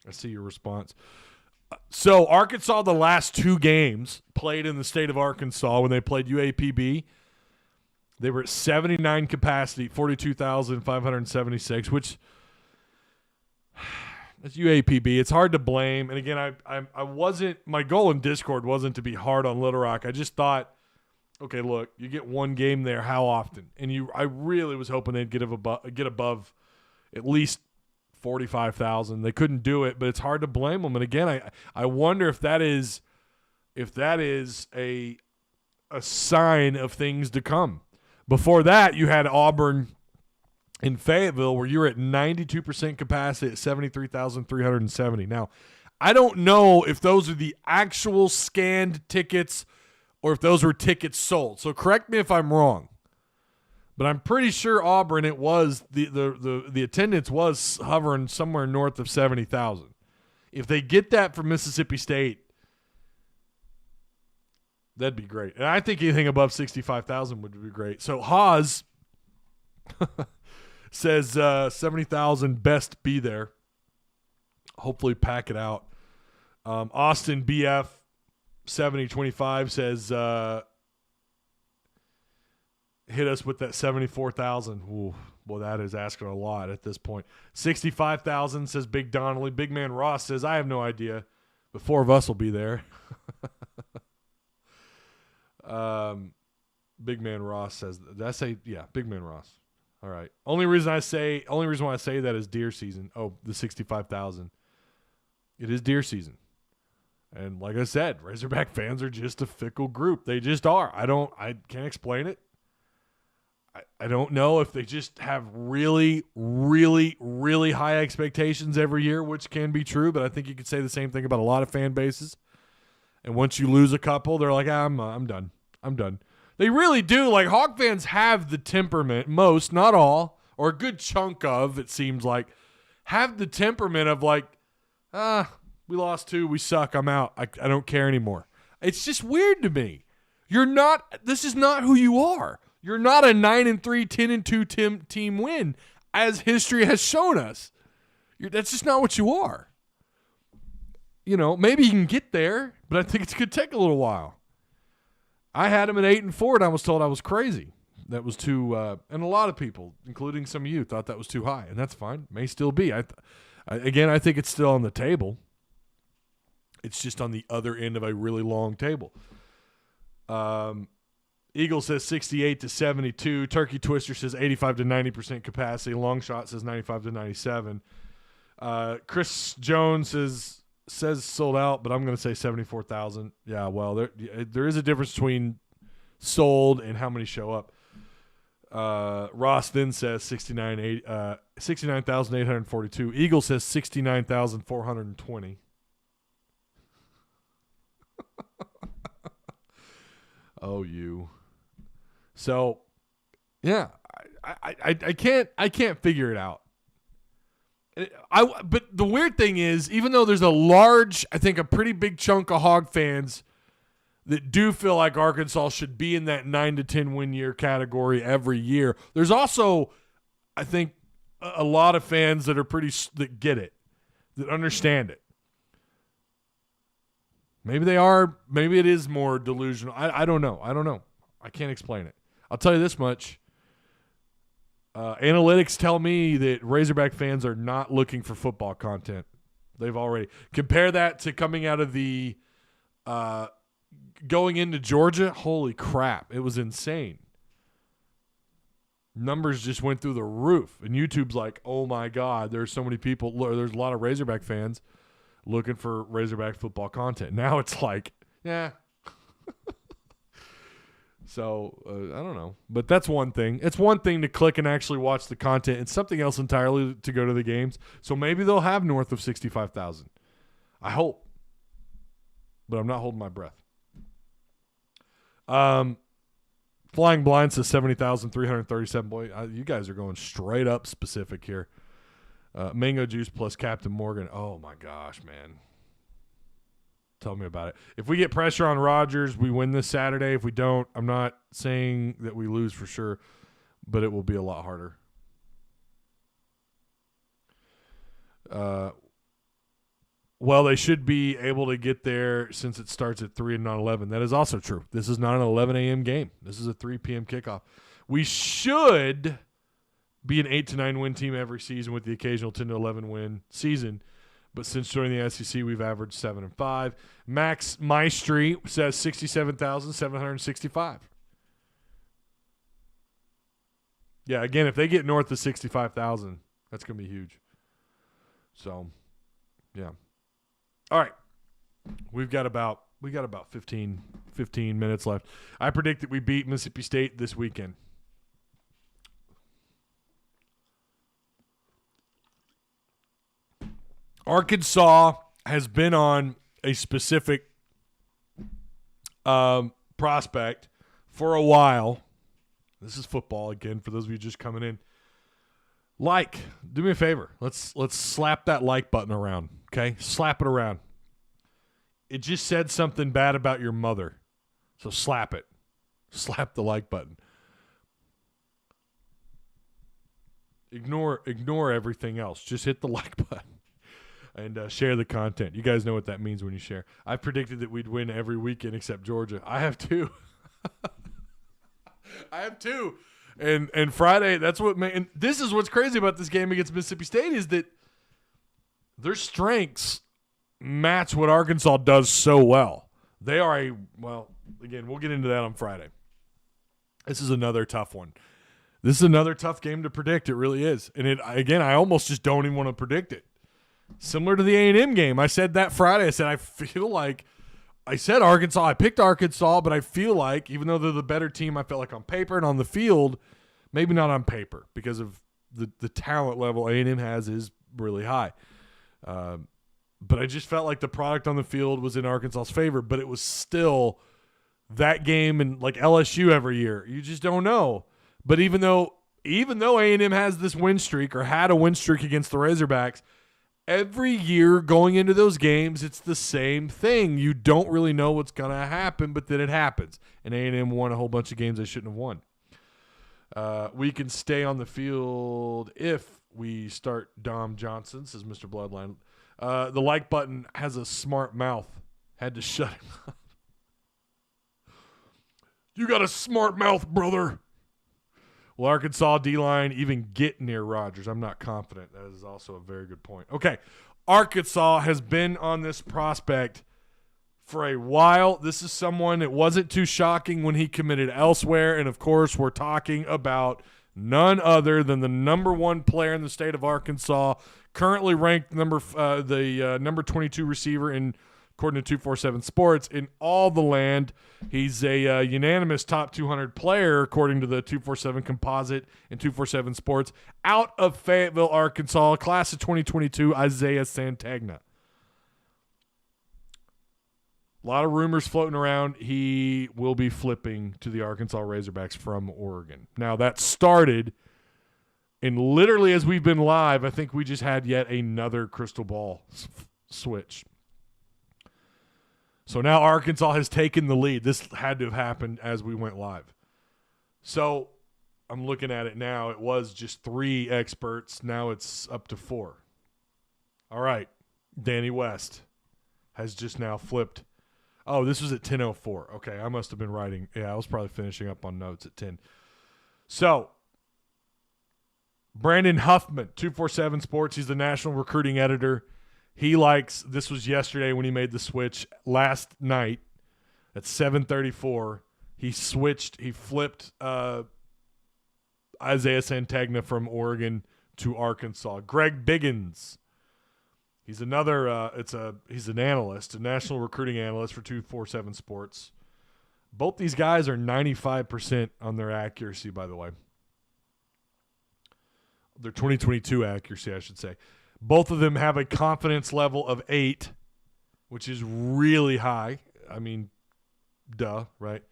I see your response. So Arkansas, the last two games played in the state of Arkansas when they played UAPB, they were at 79 capacity, 42,576, which that's UAPB. It's hard to blame. And again, I wasn't, my goal in Discord wasn't to be hard on Little Rock. I just thought, okay, look, you get one game there, how often? And I really was hoping they'd get above at least 45,000. They couldn't do it, but it's hard to blame them. And again, I wonder if that is a sign of things to come. Before that, you had Auburn in Fayetteville where you were at 92% capacity at 73,370. Now, I don't know if those are the actual scanned tickets or if those were tickets sold. So correct me if I'm wrong. But I'm pretty sure Auburn, it was the attendance was hovering somewhere north of 70,000. If they get that from Mississippi State, that'd be great. And I think anything above 65,000 would be great. So Hawes says 70,000 best be there. Hopefully pack it out. Austin BF 7025 says hit us with that 74,000. Ooh, well, that is asking a lot at this point. 65,000 says Big Donnelly. Big Man Ross says, I have no idea, but four of us will be there. Big Man Ross says, did I say, yeah, Big Man Ross. All right. Only reason why I say that is deer season. Oh, the 65,000. It is deer season. And like I said, Razorback fans are just a fickle group. They just are. I can't explain it. I don't know if they just have really, really, really high expectations every year, which can be true, but I think you could say the same thing about a lot of fan bases. And once you lose a couple, they're like, I'm done. I'm done. They really do. Like, Hawk fans have the temperament, most, not all, or a good chunk of, it seems like, have the temperament of like, we lost two, we suck, I'm out. I don't care anymore. It's just weird to me. This is not who you are. You're not a 9-3, 10-2 team win, as history has shown us. That's just not what you are. maybe he can get there, but I think it's going to take a little while. I had him at 8-4, and I was told I was crazy. That was too, and a lot of people, including some of you, thought that was too high, and that's fine. May still be. I think it's still on the table. It's just on the other end of a really long table. Eagle says 68-72. Turkey Twister says 85-90% capacity. Long Shot says 95-97. Chris Jones says sold out, but I'm going to say 74,000. Yeah, well, there is a difference between sold and how many show up. Ross then says 69,842. Eagle says 69,420. Oh, you. So, yeah, I can't figure it out. But the weird thing is, even though there's a pretty big chunk of Hog fans that do feel like Arkansas should be in that 9 to 10 win year category every year, there's also, I think, a lot of fans that get it, that understand it. Maybe they are. Maybe it is more delusional. I don't know. I can't explain it. I'll tell you this much. Analytics tell me that Razorback fans are not looking for football content. They've already compare that to coming out of the going into Georgia. Holy crap! It was insane. Numbers just went through the roof, and YouTube's like, "Oh my God!" There's so many people. There's a lot of Razorback fans looking for Razorback football content. Now it's like, yeah. So, I don't know. But that's one thing. It's one thing to click and actually watch the content. It's something else entirely to go to the games. So maybe they'll have north of 65,000. I hope. But I'm not holding my breath. Flying Blind says 70,337. Boy, you guys are going straight up specific here. Mango Juice plus Captain Morgan. Oh, my gosh, man. Tell me about it. If we get pressure on Rodgers, we win this Saturday. If we don't, I'm not saying that we lose for sure, but it will be a lot harder. Well, they should be able to get there since it starts at 3 and not 11. That is also true. This is not an 11 a.m. game. This is a 3 p.m. kickoff. We should be an 8 to 9 win team every season with the occasional 10 to 11 win season. But since joining the SEC, we've averaged 7 and 5. Max Maestri says 67,765. Yeah, again, if they get north of 65,000, that's going to be huge. So, yeah. All right. We got about 15 minutes left. I predict that we beat Mississippi State this weekend. Arkansas has been on a specific prospect for a while. This is football again for those of you just coming in. Do me a favor. Let's slap that like button around, okay? Slap it around. It just said something bad about your mother, so slap it. Slap the like button. Ignore everything else. Just hit the like button. And share the content. You guys know what that means when you share. I predicted that we'd win every weekend except Georgia. I have two. And Friday, that's what made. And this is what's crazy about this game against Mississippi State is that their strengths match what Arkansas does so well. They are again, we'll get into that on Friday. This is another tough one. This is another tough game to predict. It really is. And I almost just don't even want to predict it. Similar to the A&M game. I said that Friday. I said, I said Arkansas. I picked Arkansas, but I feel like, even though they're the better team, I felt like on paper and on the field, maybe not on paper because of the talent level A&M has is really high. But I just felt like the product on the field was in Arkansas's favor, but it was still that game and like LSU every year. You just don't know. But even though A&M has this win streak or had a win streak against the Razorbacks, every year going into those games, it's the same thing. You don't really know what's going to happen, but then it happens. And A&M won a whole bunch of games they shouldn't have won. We can stay on the field if we start Dom Johnson, says Mr. Bloodline. The like button has a smart mouth. Had to shut him up. You got a smart mouth, brother. Will Arkansas D-line even get near Rodgers? I'm not confident. That is also a very good point. Okay, Arkansas has been on this prospect for a while. This is someone that wasn't too shocking when he committed elsewhere. And, of course, we're talking about none other than the number one player in the state of Arkansas, currently ranked number 22 receiver in according to 247 Sports, in all the land. He's a unanimous top 200 player, according to the 247 composite and 247 Sports, out of Fayetteville, Arkansas, class of 2022, Isaiah Santagna. A lot of rumors floating around. He will be flipping to the Arkansas Razorbacks from Oregon. Now, that started, and literally as we've been live, I think we just had yet another crystal ball switch. So now Arkansas has taken the lead. This had to have happened as we went live. So I'm looking at it now. It was just 3 experts. Now it's up to 4. All right. Danny West has just now flipped. Oh, this was at 10:04. Okay, I must have been writing. Yeah, I was probably finishing up on notes at 10. So Brandon Huffman, 247 Sports. He's the national recruiting editor. He likes, this was yesterday when he made the switch. Last night at 7:34, he flipped Isaiah Santagna from Oregon to Arkansas. Greg Biggins, he's another, he's an analyst, a national recruiting analyst for 247 Sports. Both these guys are 95% on their accuracy, by the way. Their 2022 accuracy, I should say. Both of them have a confidence level of 8, which is really high. I mean, duh, right?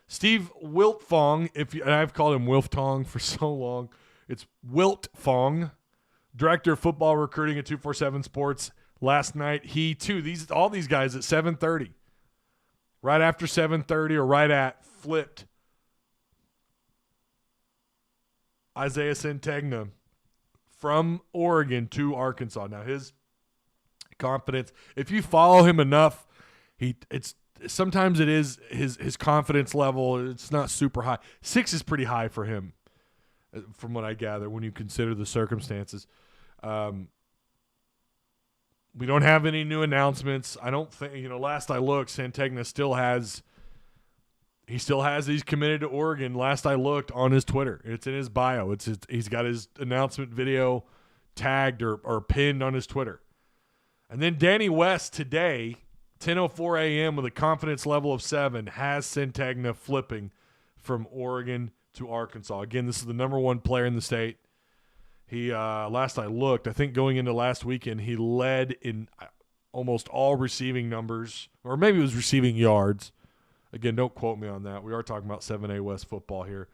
Steve Wiltfong, and I've called him Wilftong for so long. It's Wiltfong, director of football recruiting at 247 Sports. Last night, he too, all these guys at 7:30, right after 7:30 or right at, flipped Isaiah Santagna from Oregon to Arkansas. Now his confidence, if you follow him enough, sometimes it is his confidence level, it's not super high. 6 is pretty high for him, from what I gather, when you consider the circumstances. We don't have any new announcements. I don't think, last I looked, Santagna he's committed to Oregon. Last I looked on his Twitter. It's in his bio. He's got his announcement video tagged or pinned on his Twitter. And then Danny West today, 10:04 a.m. with a confidence level of 7, has Santagna flipping from Oregon to Arkansas. Again, this is the number one player in the state. He, last I looked, I think going into last weekend, he led in almost all receiving numbers, or maybe it was receiving yards. Again, don't quote me on that. We are talking about 7A West football here.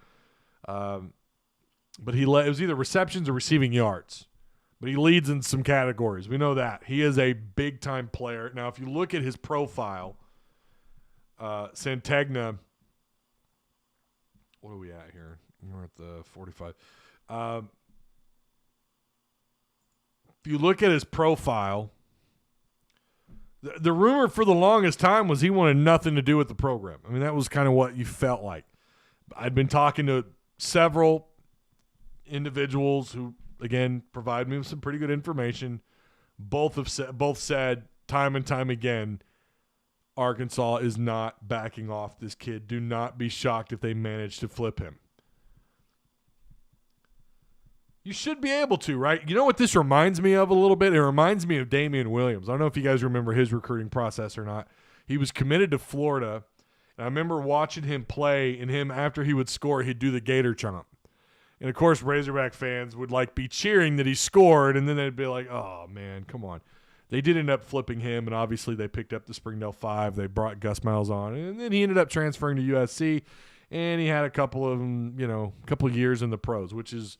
But it was either receptions or receiving yards. But he leads in some categories. We know that. He is a big-time player. Now, if you look at his profile, Santagna, what are we at here? We're at the 45. If you look at his profile, the rumor for the longest time was he wanted nothing to do with the program. I mean, that was kind of what you felt like. I'd been talking to several individuals who, again, provide me with some pretty good information. Both said time and time again, Arkansas is not backing off this kid. Do not be shocked if they manage to flip him. You should be able to, right? You know what this reminds me of a little bit? It reminds me of Damian Williams. I don't know if you guys remember his recruiting process or not. He was committed to Florida, and I remember watching him play, and him, after he would score, he'd do the Gator chomp. And, of course, Razorback fans would, be cheering that he scored, and then they'd be like, oh, man, come on. They did end up flipping him, and obviously they picked up the Springdale 5. They brought Gus Miles on, and then he ended up transferring to USC, and he had a couple of years in the pros, which is,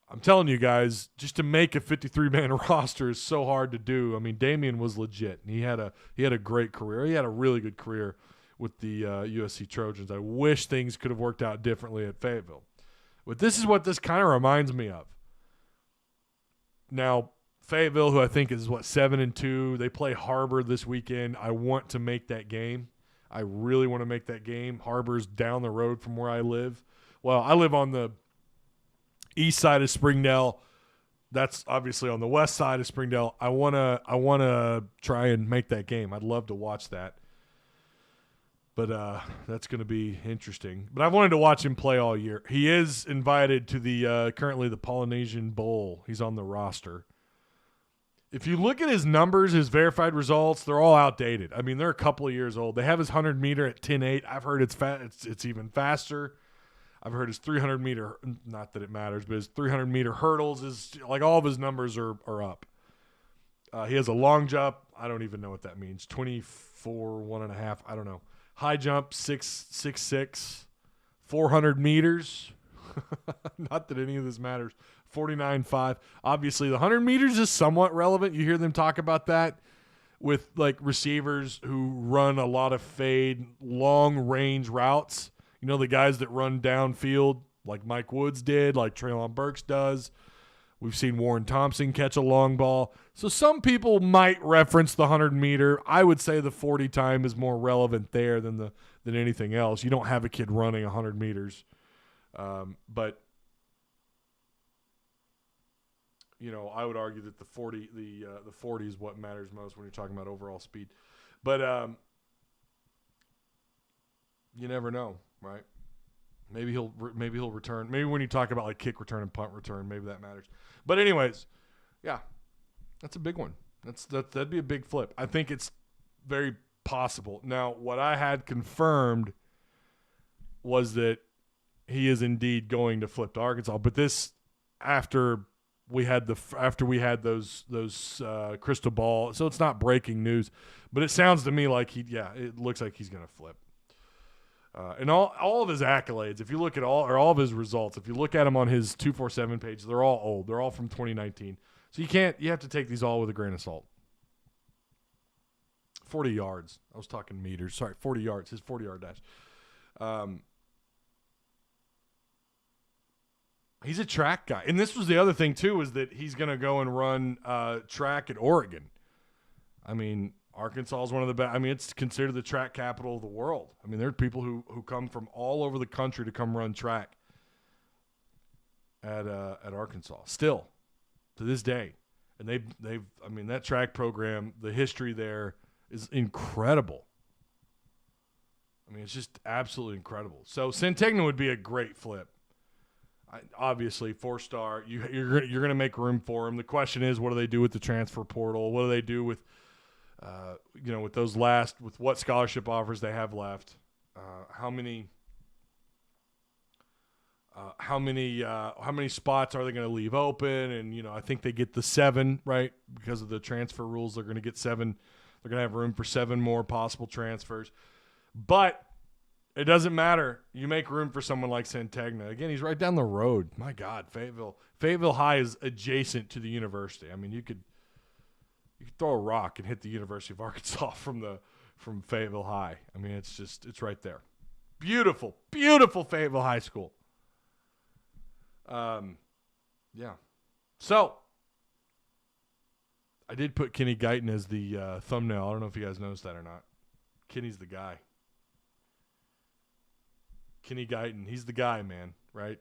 I'm telling you guys, just to make a 53-man roster is so hard to do. I mean, Damian was legit. He had a great career. He had a really good career with the USC Trojans. I wish things could have worked out differently at Fayetteville. But this is what this kind of reminds me of. Now, Fayetteville, who I think is 7-2. They play Harbor this weekend. I want to make that game. I really want to make that game. Harbor's down the road from where I live. Well, I live on the east side of Springdale. That's obviously on the west side of Springdale. I wanna try and make that game. I'd love to watch that. But that's going to be interesting. But I've wanted to watch him play all year. He is invited to the currently the Polynesian Bowl. He's on the roster. If you look at his numbers, his verified results, they're all outdated. I mean, they're a couple of years old. They have his 100-meter at 10.8. I've heard it's even faster. I've heard his 300-meter, not that it matters, but his 300-meter hurdles is like all of his numbers are up. He has a long jump. I don't even know what that means. 24, 1.5. I don't know. High jump, 6'6", 400 meters. Not that any of this matters. 49.5. Obviously, the 100 meters is somewhat relevant. You hear them talk about that with like receivers who run a lot of fade, long-range routes. You know, the guys that run downfield like Mike Woods did, like Treylon Burks does. We've seen Warren Thompson catch a long ball. So some people might reference the 100-meter. I would say the 40 time is more relevant there than anything else. You don't have a kid running 100 meters. But, you know, I would argue that the 40 is what matters most when you're talking about overall speed. But you never know, right? Maybe he'll return. Maybe when you talk about like kick return and punt return, maybe that matters. But anyways, yeah, that's a big one. That'd be a big flip. I think it's very possible. Now, what I had confirmed was that he is indeed going to flip to Arkansas. But this after we had those crystal ball, so it's not breaking news. But it sounds to me like it looks like he's going to flip. And all of his accolades, if you look at all of his results, if you look at them on his 247 page, they're all old. They're all from 2019. So you have to take these all with a grain of salt. 40 yards. I was talking meters. Sorry, 40 yards. His 40-yard dash. He's a track guy. And this was the other thing, too, is that he's going to go and run track at Oregon. I mean, Arkansas is one of the best. I mean, it's considered the track capital of the world. I mean, there are people who come from all over the country to come run track at Arkansas still to this day. And I mean, that track program, the history there is incredible. I mean, it's just absolutely incredible. So Centegna would be a great flip. Obviously, 4-star. You're going to make room for him. The question is, what do they do with the transfer portal? What do they do with with what scholarship offers they have left? How many spots are they going to leave open? And, I think they get the 7, right? Because of the transfer rules, they're going to get 7. They're going to have room for 7 more possible transfers. But it doesn't matter. You make room for someone like Centegna. Again, he's right down the road. My God, Fayetteville High is adjacent to the university. I mean, you could throw a rock and hit the University of Arkansas from Fayetteville High. I mean, it's right there. Beautiful, beautiful Fayetteville High School. Yeah. So I did put Kenny Guyton as the thumbnail. I don't know if you guys noticed that or not. Kenny's the guy. Kenny Guyton, he's the guy, man, right?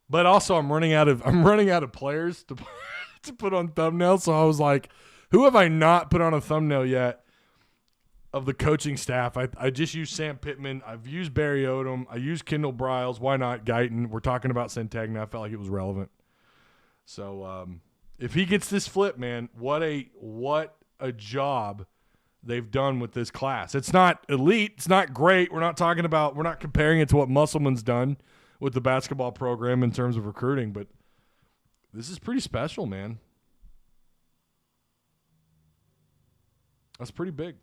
But also, I'm running out of players to put on thumbnails. So I was like, who have I not put on a thumbnail yet of the coaching staff? I just used Sam Pittman. I've used Barry Odom. I used Kendall Briles. Why not Guyton? We're talking about Centegna. I felt like it was relevant. So if he gets this flip, man, what a job they've done with this class. It's not elite. It's not great. We're not comparing it to what Musselman's done with the basketball program in terms of recruiting, but this is pretty special, man. That's pretty big.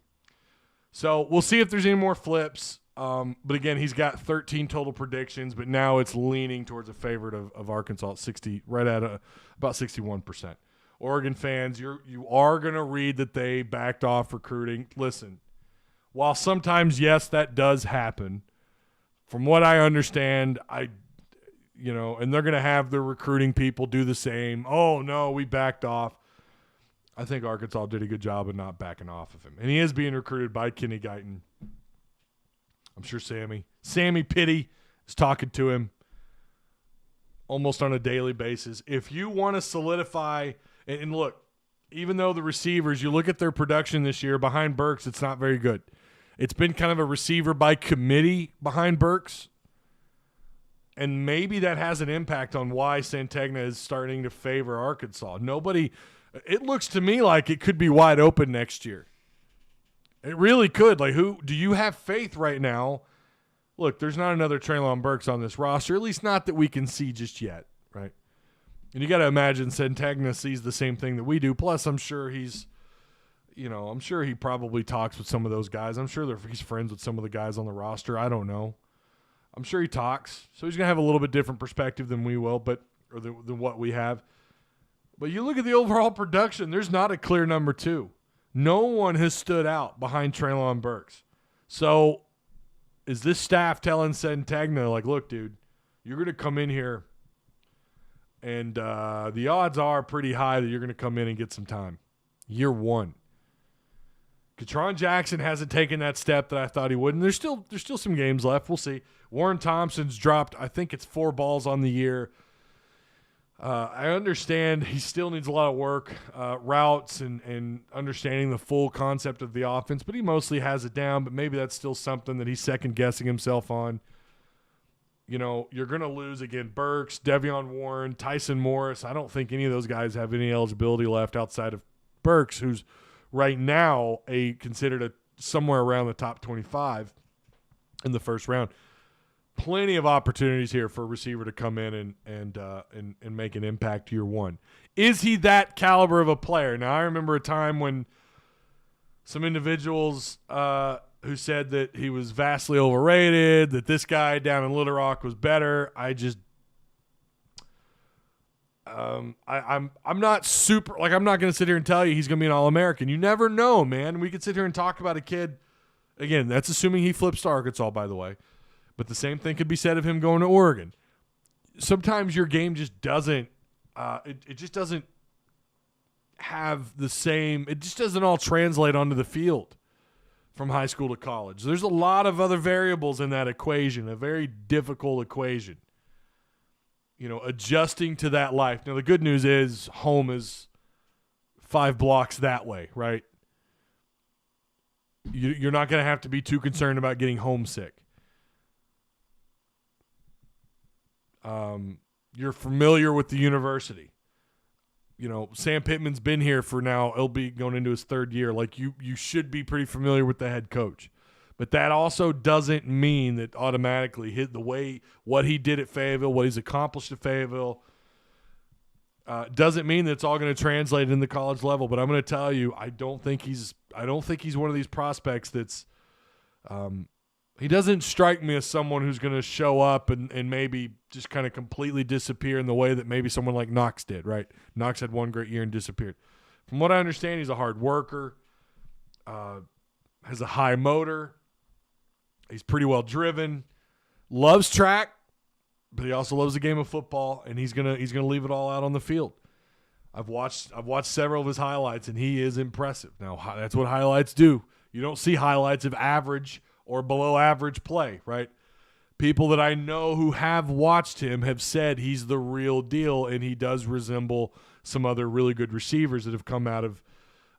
So we'll see if there's any more flips. But again, he's got 13 total predictions, but now it's leaning towards a favorite of Arkansas at 60, right at about 61%. Oregon fans, you are going to read that they backed off recruiting. Listen, while sometimes, yes, that does happen, from what I understand, and they're going to have their recruiting people do the same. Oh, no, we backed off. I think Arkansas did a good job of not backing off of him. And he is being recruited by Kenny Guyton. I'm sure Sammy Pitty is talking to him almost on a daily basis. If you want to solidify, and look, even though the receivers, you look at their production this year behind Burks, it's not very good. It's been kind of a receiver by committee behind Burks. And maybe that has an impact on why Santagna is starting to favor Arkansas. It looks to me like it could be wide open next year. It really could. Like, who do you have faith right now? Look, there's not another Treylon Burks on this roster, at least not that we can see just yet, right? And you got to imagine Santagna sees the same thing that we do. Plus, I'm sure I'm sure he probably talks with some of those guys. I'm sure he's friends with some of the guys on the roster. I don't know. I'm sure he talks. So he's going to have a little bit different perspective than we will, than what we have. But you look at the overall production, there's not a clear number 2. No one has stood out behind Treylon Burks. So is this staff telling Santagna, like, look, dude, you're going to come in here and the odds are pretty high that you're going to come in and get some time. Year 1. Katron Jackson hasn't taken that step that I thought he would, and there's still some games left. We'll see. Warren Thompson's dropped, I think it's 4 balls on the year. I understand he still needs a lot of work, routes and understanding the full concept of the offense, but he mostly has it down, but maybe that's still something that he's second-guessing himself on. You know, you're going to lose again Burks, Devion Warren, Tyson Morris. I don't think any of those guys have any eligibility left outside of Burks, who's right now considered somewhere around the top 25 in the first round. Plenty of opportunities here for a receiver to come in and make an impact year 1. Is he that caliber of a player? Now, I remember a time when some individuals who said that he was vastly overrated, that this guy down in Little Rock was better. I'm not super, like, I'm not going to sit here and tell you he's going to be an All-American. You never know, man. We could sit here and talk about a kid. Again, that's assuming he flips to Arkansas, by the way. But the same thing could be said of him going to Oregon. Sometimes your game just doesn't it just doesn't have the same – it just doesn't all translate onto the field from high school to college. There's a lot of other variables in that equation, a very difficult equation. You know, adjusting to that life. Now, the good news is home is 5 blocks that way, right? You're not going to have to be too concerned about getting homesick. You're familiar with the university. You know, Sam Pittman's been here for now. He'll be going into his 3rd year. Like, you should be pretty familiar with the head coach. But that also doesn't mean that automatically what he did at Fayetteville, what he's accomplished at Fayetteville, doesn't mean that it's all going to translate in the college level. But I'm going to tell you, I don't think he's one of these prospects that's he doesn't strike me as someone who's going to show up and maybe just kind of completely disappear in the way that maybe someone like Knox did, right? Knox had one great year and disappeared. From what I understand, he's a hard worker, has a high motor. He's pretty well driven, loves track, but he also loves the game of football, and he's gonna leave it all out on the field. I've watched several of his highlights, and he is impressive. Now, that's what highlights do. You don't see highlights of average or below average play, right? People that I know who have watched him have said he's the real deal, and he does resemble some other really good receivers that have come out of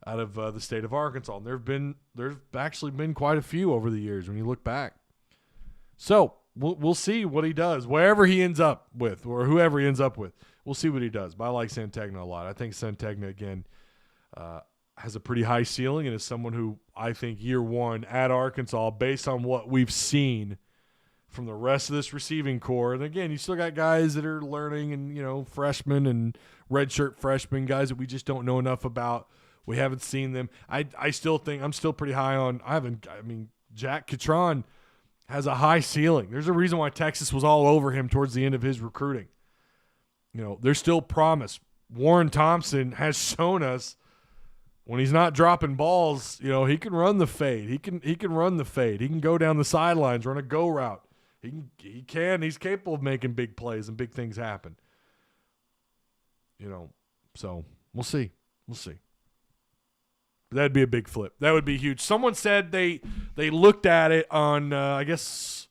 the state of Arkansas. And there's actually been quite a few over the years when you look back. So we'll see what he does, wherever he ends up with, or whoever he ends up with. We'll see what he does. But I like Santagna a lot. I think Santagna, again, has a pretty high ceiling and is someone who I think year 1 at Arkansas, based on what we've seen from the rest of this receiving core. And again, you still got guys that are learning and, you know, freshmen and redshirt freshmen, guys that we just don't know enough about. We haven't seen them. I still think I'm still pretty high on. Jack Catron has a high ceiling. There's a reason why Texas was all over him towards the end of his recruiting. You know, there's still promise. Warren Thompson has shown us when he's not dropping balls, you know, he can run the fade. He can run the fade. He can go down the sidelines, run a go route. He's capable of making big plays and big things happen. You know, so we'll see. That'd be a big flip. That would be huge. Someone said they looked at it on, I guess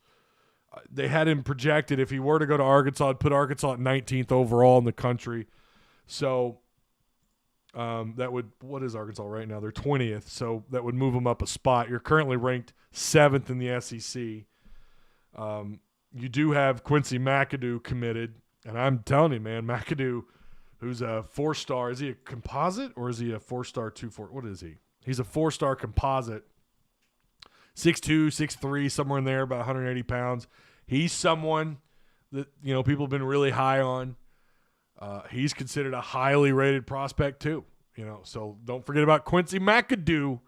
they had him projected. If he were to go to Arkansas, I'd put Arkansas at 19th overall in the country. So that would, what is Arkansas right now? They're 20th. So that would move them up a spot. You're currently ranked 7th in the SEC. You do have Quincy McAdoo committed. And I'm telling you, man, McAdoo, who's a 4-star, is he a composite or is he a 4-star 2-4? What is he? He's a 4-star composite. 6'2", 6'3", somewhere in there, about 180 pounds. He's someone that, people have been really high on. He's considered a highly rated prospect too, So don't forget about Quincy McAdoo.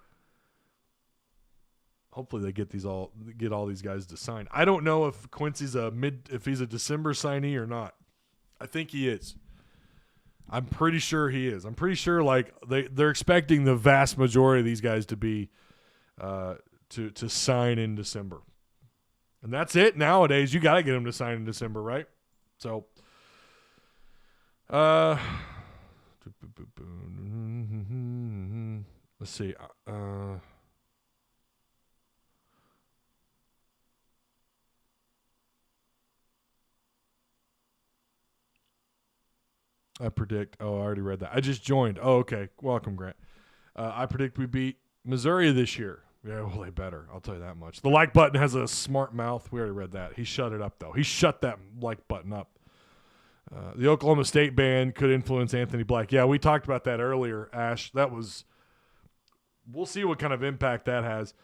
Hopefully they get all these guys to sign. I don't know if Quincy's if he's a December signee or not. I think he is. I'm pretty sure he is. I'm pretty sure they're expecting the vast majority of these guys to be to sign in December. And that's it nowadays. You got to get them to sign in December, right? So let's see. I predict. Oh, I already read that. I just joined. Oh, okay. Welcome, Grant. I predict we beat Missouri this year. Yeah, well, they better. I'll tell you that much. The like button has a smart mouth. We already read that. He shut it up, though. He shut that like button up. The Oklahoma State ban could influence Anthony Black. Yeah, we talked about that earlier, Ash. We'll see what kind of impact that has.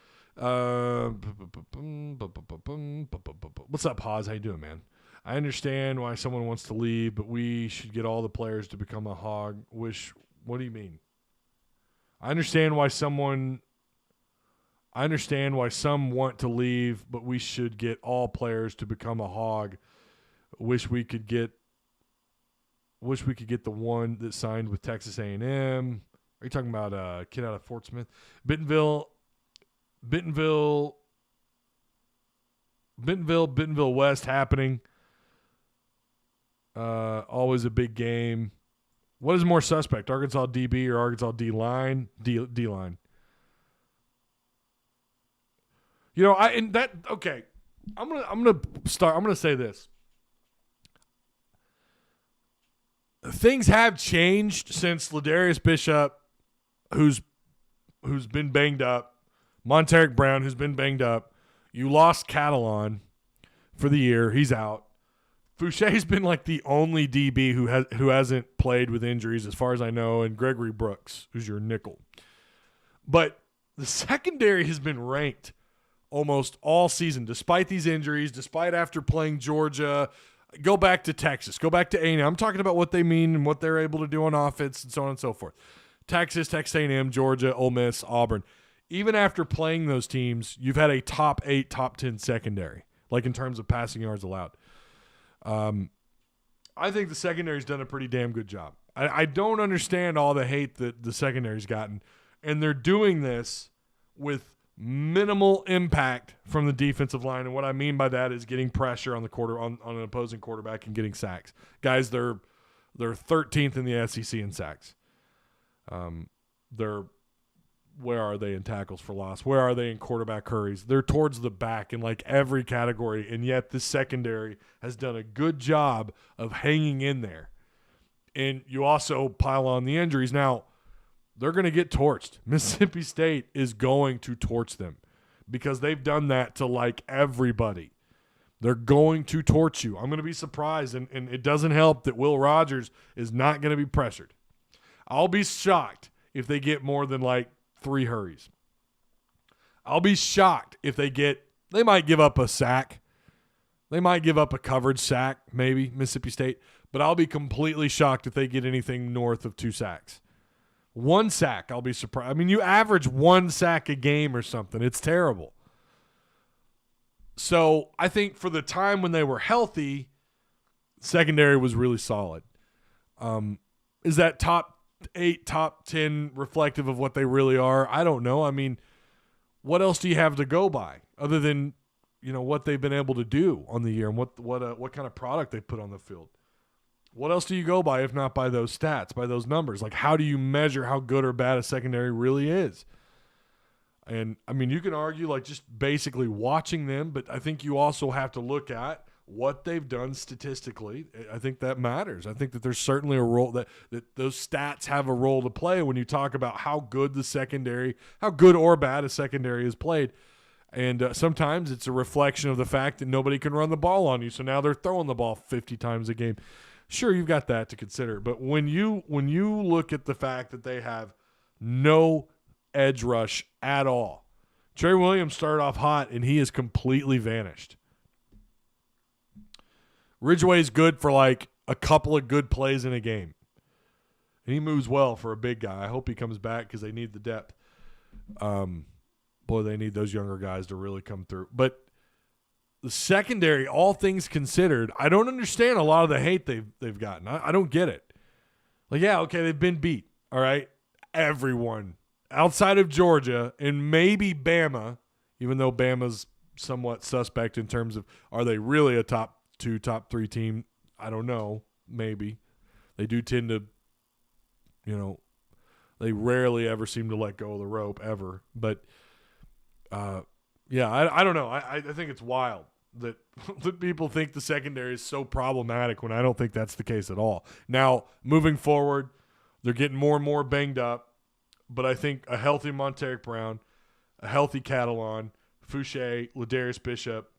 What's up, Hawes? How you doing, man? I understand why someone wants to leave, but we should get all the players to become a hog. What do you mean? I understand why some want to leave, but we should get all players to become a hog. Wish we could get the one that signed with Texas A&M. Are you talking about a kid out of Fort Smith? Bentonville West happening. Always a big game. What is more suspect, Arkansas DB or Arkansas D-line? D-line. Okay. I'm gonna say this. Things have changed since Ladarius Bishop, who's been banged up, Monteric Brown, who's been banged up. You lost Catalan for the year. He's out. Foucher's been like the only DB who hasn't played with injuries as far as I know, and Gregory Brooks, who's your nickel. But the secondary has been ranked almost all season, despite these injuries, despite after playing Georgia. Go back to Texas. Go back to A&M. I'm talking about what they mean and what they're able to do on offense and so on and so forth. Texas A&M, Georgia, Ole Miss, Auburn. Even after playing those teams, you've had a top 8, top 10 secondary, like in terms of passing yards allowed. I think the secondary's done a pretty damn good job. I don't understand all the hate that the secondary's gotten, and they're doing this with minimal impact from the defensive line. And what I mean by that is getting pressure on an opposing quarterback and getting sacks. Guys, they're 13th in the SEC in sacks. Where are they in tackles for loss? Where are they in quarterback hurries? They're towards the back in like every category, and yet the secondary has done a good job of hanging in there. And you also pile on the injuries. Now, they're going to get torched. Mississippi State is going to torch them because they've done that to like everybody. They're going to torch you. I'm going to be surprised, and it doesn't help that Will Rogers is not going to be pressured. I'll be shocked if they get more than like 3 hurries. I'll be shocked if they might give up a sack. They might give up a coverage sack, maybe, Mississippi State. But I'll be completely shocked if they get anything north of 2 sacks. 1 sack, I'll be surprised. I mean, you average 1 sack a game or something. It's terrible. So I think for the time when they were healthy, secondary was really solid. Is that top 8, top 10 reflective of what they really are? I don't know. I mean, what else do you have to go by other than, what they've been able to do on the year and what kind of product they put on the field? What else do you go by if not by those stats, by those numbers? Like, how do you measure how good or bad a secondary really is? And, I mean, you can argue, like, just basically watching them, but I think you also have to look at what they've done statistically. I think that matters. I think that there's certainly a role that those stats have a role to play when you talk about how good or bad a secondary is played. And sometimes it's a reflection of the fact that nobody can run the ball on you, so now they're throwing the ball 50 times a game. Sure, you've got that to consider, but when you look at the fact that they have no edge rush at all, Trey Williams started off hot, and he has completely vanished. Ridgeway's good for like a couple of good plays in a game, and he moves well for a big guy. I hope he comes back because they need the depth. Boy, they need those younger guys to really come through. But the secondary, all things considered, I don't understand a lot of the hate they've gotten. I don't get it. Like, yeah, okay, they've been beat. All right, everyone outside of Georgia and maybe Bama, even though Bama's somewhat suspect in terms of are they really a top 2, top 3 team? I don't know. Maybe. They do tend to, they rarely ever seem to let go of the rope ever. But, yeah, I don't know. I think it's wild that people think the secondary is so problematic when I don't think that's the case at all. Now, moving forward, they're getting more and more banged up, but I think a healthy Monteric Brown, a healthy Catalan, Fouché, Ladarius Bishop,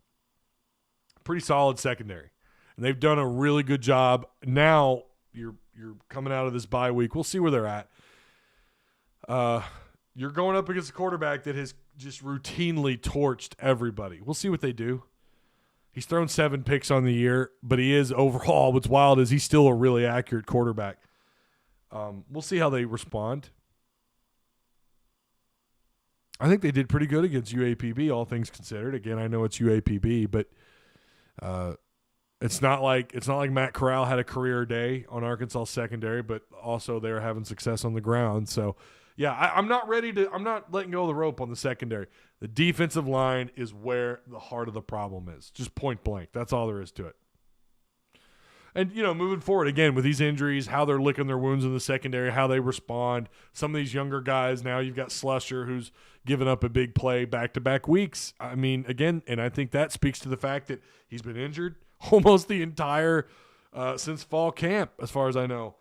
pretty solid secondary. And they've done a really good job. Now you're coming out of this bye week. We'll see where they're at. You're going up against a quarterback that has just routinely torched everybody. We'll see what they do. He's thrown 7 picks on the year, but he is overall, what's wild is he's still a really accurate quarterback. We'll see how they respond. I think they did pretty good against UAPB, all things considered. Again, I know it's UAPB, but it's not like Matt Corral had a career day on Arkansas secondary, but also they were having success on the ground. So, yeah, I'm not letting go of the rope on the secondary. The defensive line is where the heart of the problem is, just point blank. That's all there is to it. And, moving forward, again, with these injuries, how they're licking their wounds in the secondary, how they respond. Some of these younger guys, now you've got Slusher, who's given up a big play back-to-back weeks. I mean, again, and I think that speaks to the fact that he's been injured almost the entire since fall camp, as far as I know.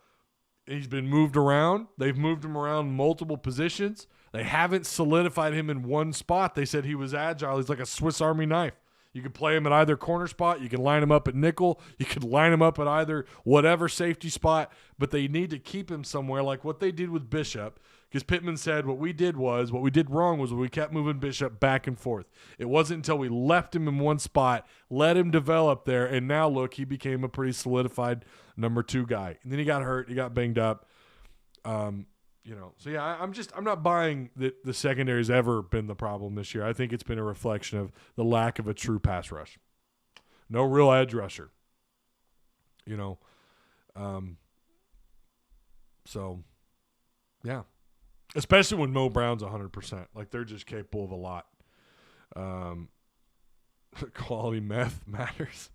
He's been moved around. They've moved him around multiple positions. They haven't solidified him in one spot. They said he was agile. He's like a Swiss Army knife. You can play him at either corner spot. You can line him up at nickel. You can line him up at either whatever safety spot. But they need to keep him somewhere like what they did with Bishop. Because Pittman said what we did wrong was we kept moving Bishop back and forth. It wasn't until we left him in one spot, let him develop there, and now look, he became a pretty solidified number 2 guy. And then he got hurt. He got banged up. So yeah, I'm not buying that the secondary's ever been the problem this year. I think it's been a reflection of the lack of a true pass rush. No real edge rusher. So yeah. Especially when Mo Brown's 100%. Like, they're just capable of a lot. Quality meth matters.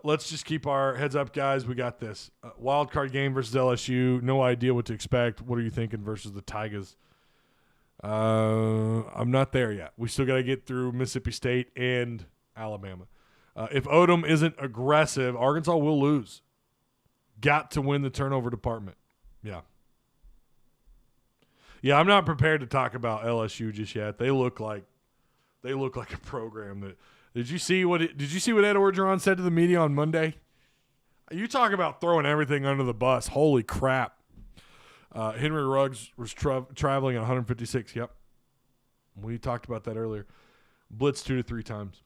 Let's just keep our heads up, guys. We got this. Wild card game versus LSU. No idea what to expect. What are you thinking versus the Tigers? I'm not there yet. We still got to get through Mississippi State and Alabama. If Odom isn't aggressive, Arkansas will lose. Got to win the turnover department. Yeah. Yeah, I'm not prepared to talk about LSU just yet. They look like a program that. Did you see what Ed Orgeron said to the media on Monday? You talk about throwing everything under the bus. Holy crap! Henry Ruggs was traveling at 156. Yep, we talked about that earlier. Blitz 2 to 3 times.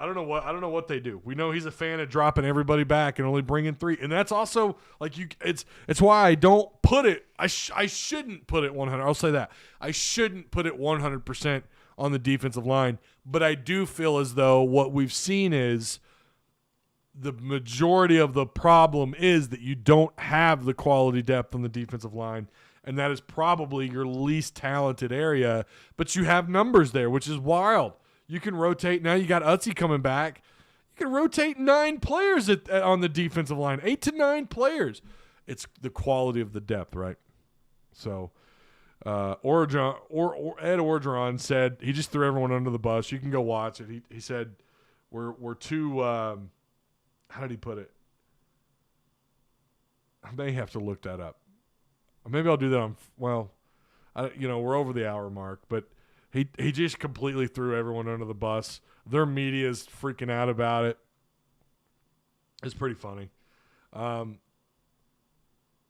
I don't know what they do. We know he's a fan of dropping everybody back and only bringing 3, and that's also like it's why I don't put it. I shouldn't put it 100. I'll say that I shouldn't put it 100% on the defensive line, but I do feel as though what we've seen is the majority of the problem is that you don't have the quality depth on the defensive line, and that is probably your least talented area, but you have numbers there, which is wild. You can rotate. Now you got Utzi coming back. You can rotate 9 players on the defensive line, 8 to 9 players. It's the quality of the depth, right? So, Ed Orgeron said he just threw everyone under the bus. You can go watch it. He said we're too. How did he put it? I may have to look that up. Maybe I'll do that on. Well, we're over the hour mark, but he just completely threw everyone under the bus. Their media is freaking out about it. It's pretty funny.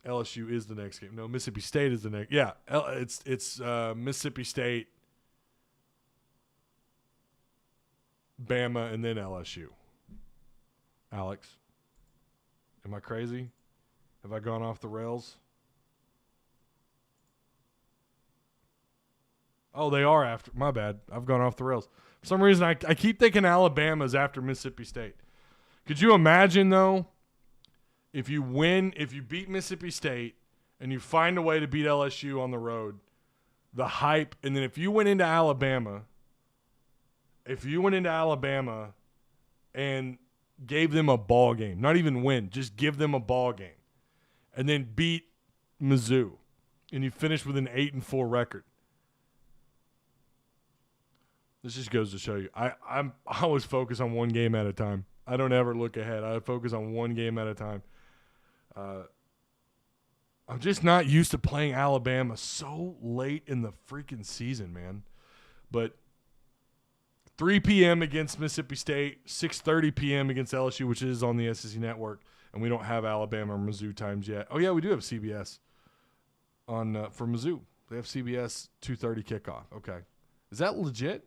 LSU is the next game. No, Mississippi State is the next. Yeah, it's Mississippi State, Bama, and then LSU. Alex, am I crazy? Have I gone off the rails? Oh, they are after. My bad. I've gone off the rails. For some reason, I keep thinking Alabama's after Mississippi State. Could you imagine, though, if you beat Mississippi State and you find a way to beat LSU on the road, the hype, and then if you went into Alabama and gave them a ball game, not even win, just give them a ball game, and then beat Mizzou, and you finish with an 8-4 record. This just goes to show you. I always focus on one game at a time. I don't ever look ahead. I focus on one game at a time. I'm just not used to playing Alabama so late in the freaking season, man. But 3 p.m. against Mississippi State, 6:30 p.m. against LSU, which is on the SEC Network, and we don't have Alabama or Mizzou times yet. Oh, yeah, we do have CBS for Mizzou. They have CBS 2:30 kickoff. Okay. Is that legit?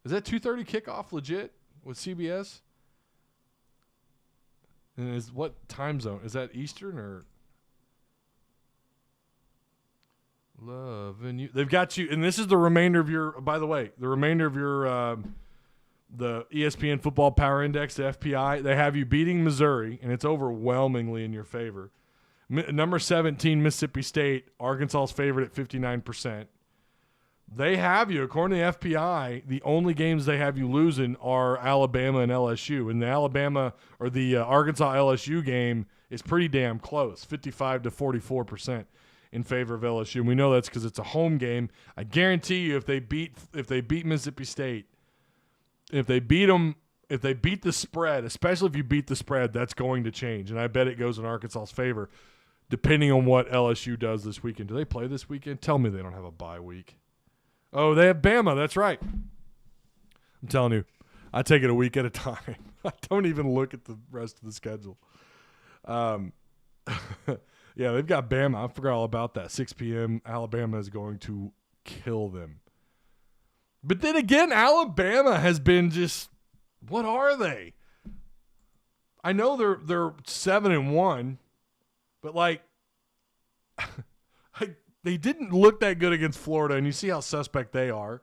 Is that 2:30 kickoff legit with CBS? And is what time zone? Is that Eastern or Loving You? They've got you, and this is the remainder of your. By the way, the remainder of your the ESPN Football Power Index, the FPI. They have you beating Missouri, and it's overwhelmingly in your favor. Number 17, Mississippi State, Arkansas's favorite at 59%. They have you, according to the FPI, the only games they have you losing are Alabama and LSU. And the Alabama or the Arkansas LSU game is pretty damn close, 55 to 44% in favor of LSU. And we know that's because it's a home game. I guarantee you, if they beat Mississippi State, if they beat the spread, especially if you beat the spread, that's going to change. And I bet it goes in Arkansas's favor, depending on what LSU does this weekend. Do they play this weekend? Tell me they don't have a bye week. Oh, they have Bama. That's right. I'm telling you, I take it a week at a time. I don't even look at the rest of the schedule. Yeah, they've got Bama. I forgot all about that. 6 p.m. Alabama is going to kill them. But then again, Alabama has been just, what are they? I know they're 7-1, but like they didn't look that good against Florida, and you see how suspect they are.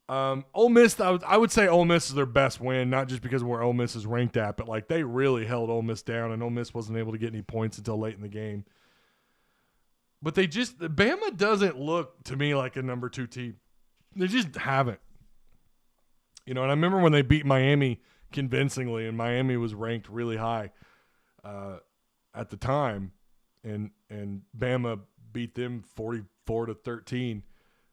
Ole Miss, I would say Ole Miss is their best win, not just because of where Ole Miss is ranked at, but like they really held Ole Miss down, and Ole Miss wasn't able to get any points until late in the game. But Bama doesn't look to me like a number 2 team. They just haven't. And I remember when they beat Miami convincingly, and Miami was ranked really high at the time, and Bama beat them 44-13.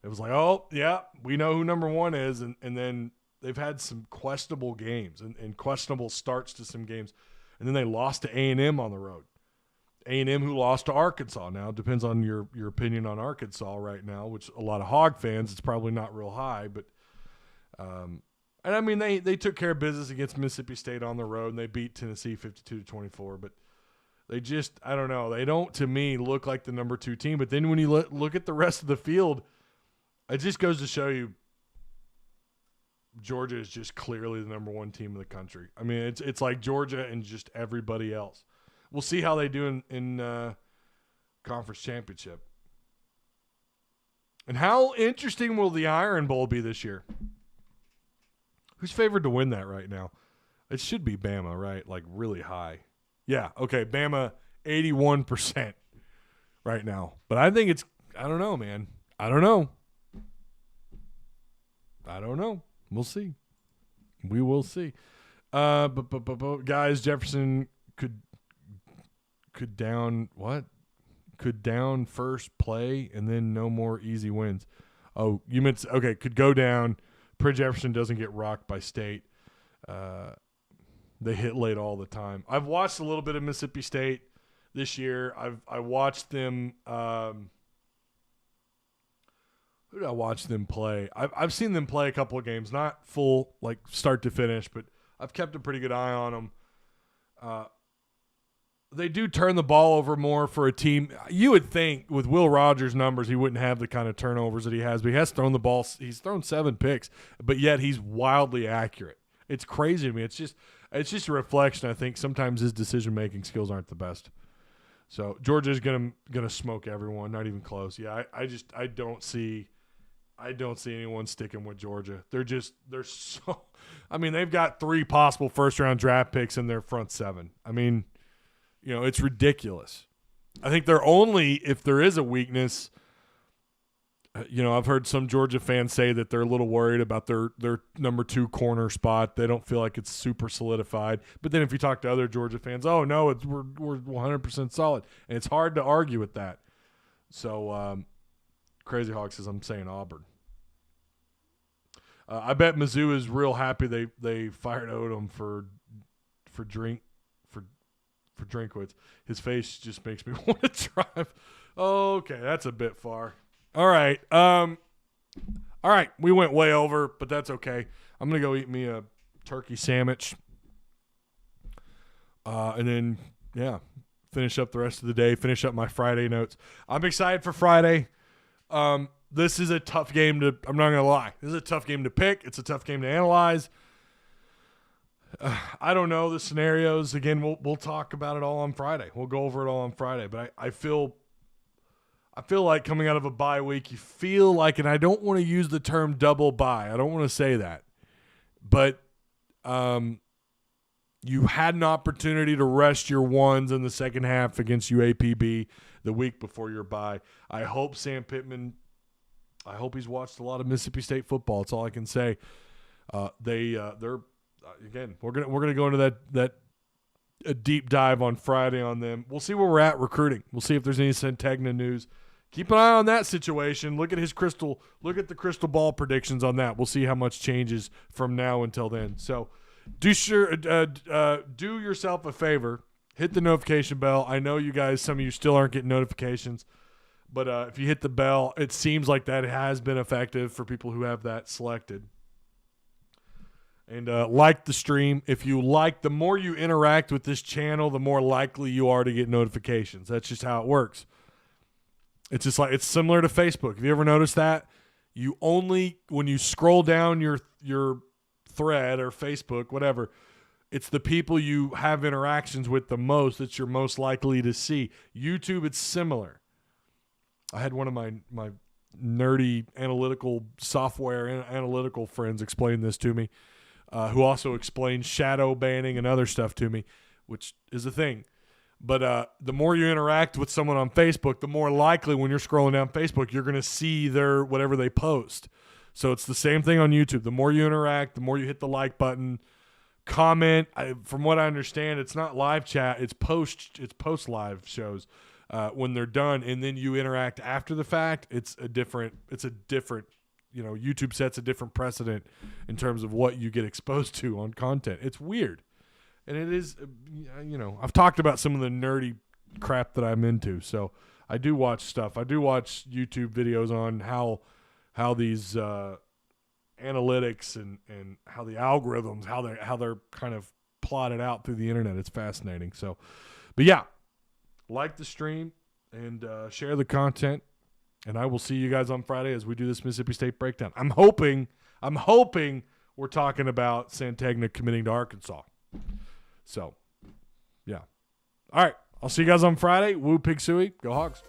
It was like, oh, yeah, we know who number 1 is. And then they've had some questionable games and questionable starts to some games. And then they lost to A&M on the road. A&M who lost to Arkansas. Now, it depends on your opinion on Arkansas right now, which a lot of Hog fans, it's probably not real high. But, and I mean, they took care of business against Mississippi State on the road, and they beat Tennessee 52-24. But they just, I don't know. They don't, to me, look like the number 2 team. But then when you look at the rest of the field, it just goes to show you Georgia is just clearly the number 1 team in the country. I mean, it's like Georgia and just everybody else. We'll see how they do in conference championship. And how interesting will the Iron Bowl be this year? Who's favored to win that right now? It should be Bama, right? Like really high. Yeah, okay, Bama 81% right now. But I think I don't know, man. I don't know. I don't know. We'll see. We will see. But guys, Jefferson could down what? Could down first play and then no more easy wins. Oh, you meant okay? Could go down. Prince Jefferson doesn't get rocked by State. They hit late all the time. I've watched a little bit of Mississippi State this year. I watched them. Who did I watch them play? I've seen them play a couple of games, not full like start to finish, but I've kept a pretty good eye on them. They do turn the ball over more for a team. You would think with Will Rogers' numbers, he wouldn't have the kind of turnovers that he has, but he has thrown the ball. He's thrown 7 picks, but yet he's wildly accurate. It's crazy to me. It's just a reflection. I think sometimes his decision-making skills aren't the best. So Georgia's gonna smoke everyone. Not even close. Yeah, I don't see anyone sticking with Georgia. They're so. I mean, they've got 3 possible first-round draft picks in their front 7. I mean, it's ridiculous. I think they're only, if there is a weakness, I've heard some Georgia fans say that they're a little worried about their number 2 corner spot. They don't feel like it's super solidified. But then if you talk to other Georgia fans, oh, no, we're 100% solid. And it's hard to argue with that. So Crazy Hawk says, I'm saying Auburn. I bet Mizzou is real happy they fired Odom for Drinkwitz. His face just makes me want to drive. Okay, that's a bit far. All right. We went way over, but that's okay. I'm going to go eat me a turkey sandwich. And then, finish up the rest of the day, finish up my Friday notes. I'm excited for Friday. This is a tough game I'm not going to lie. This is a tough game to pick. It's a tough game to analyze. I don't know the scenarios. Again, we'll talk about it all on Friday. We'll go over it all on Friday. But I feel like coming out of a bye week, you feel like, and I don't want to use the term double bye. I don't want to say that. But you had an opportunity to rest your ones in the second half against UAPB the week before your bye. I hope Sam Pittman, he's watched a lot of Mississippi State football. That's all I can say. They're again, we're gonna go into that a deep dive on Friday on them. We'll see where we're at recruiting. We'll see if there's any Centegna news. Keep an eye on that situation. Look at the crystal ball predictions on that. We'll see how much changes from now until then. So do yourself a favor. Hit the notification bell. I know you guys, some of you still aren't getting notifications, but if you hit the bell, it seems like that has been effective for people who have that selected. And like the stream. If you like, the more you interact with this channel, the more likely you are to get notifications. That's just how it works. It's just like, it's similar to Facebook. Have you ever noticed that? You only, when you scroll down your thread or Facebook, whatever, it's the people you have interactions with the most that you're most likely to see. YouTube, it's similar. I had one of my nerdy analytical software analytical friends explain this to me. Who also explains shadow banning and other stuff to me, which is a thing. But the more you interact with someone on Facebook, the more likely when you're scrolling down Facebook, you're going to see their whatever they post. So it's the same thing on YouTube. The more you interact, the more you hit the like button, comment. From what I understand, it's not live chat. It's post live shows when they're done, and then you interact after the fact. It's a different. YouTube sets a different precedent in terms of what you get exposed to on content. It's weird. And it is, I've talked about some of the nerdy crap that I'm into. So I do watch stuff. I do watch YouTube videos on how these analytics and how the algorithms, how they're kind of plotted out through the internet. It's fascinating. So, but yeah, like the stream and share the content. And I will see you guys on Friday as we do this Mississippi State breakdown. I'm hoping we're talking about Centegna committing to Arkansas. So, yeah. All right. I'll see you guys on Friday. Woo Pig Suey. Go Hogs.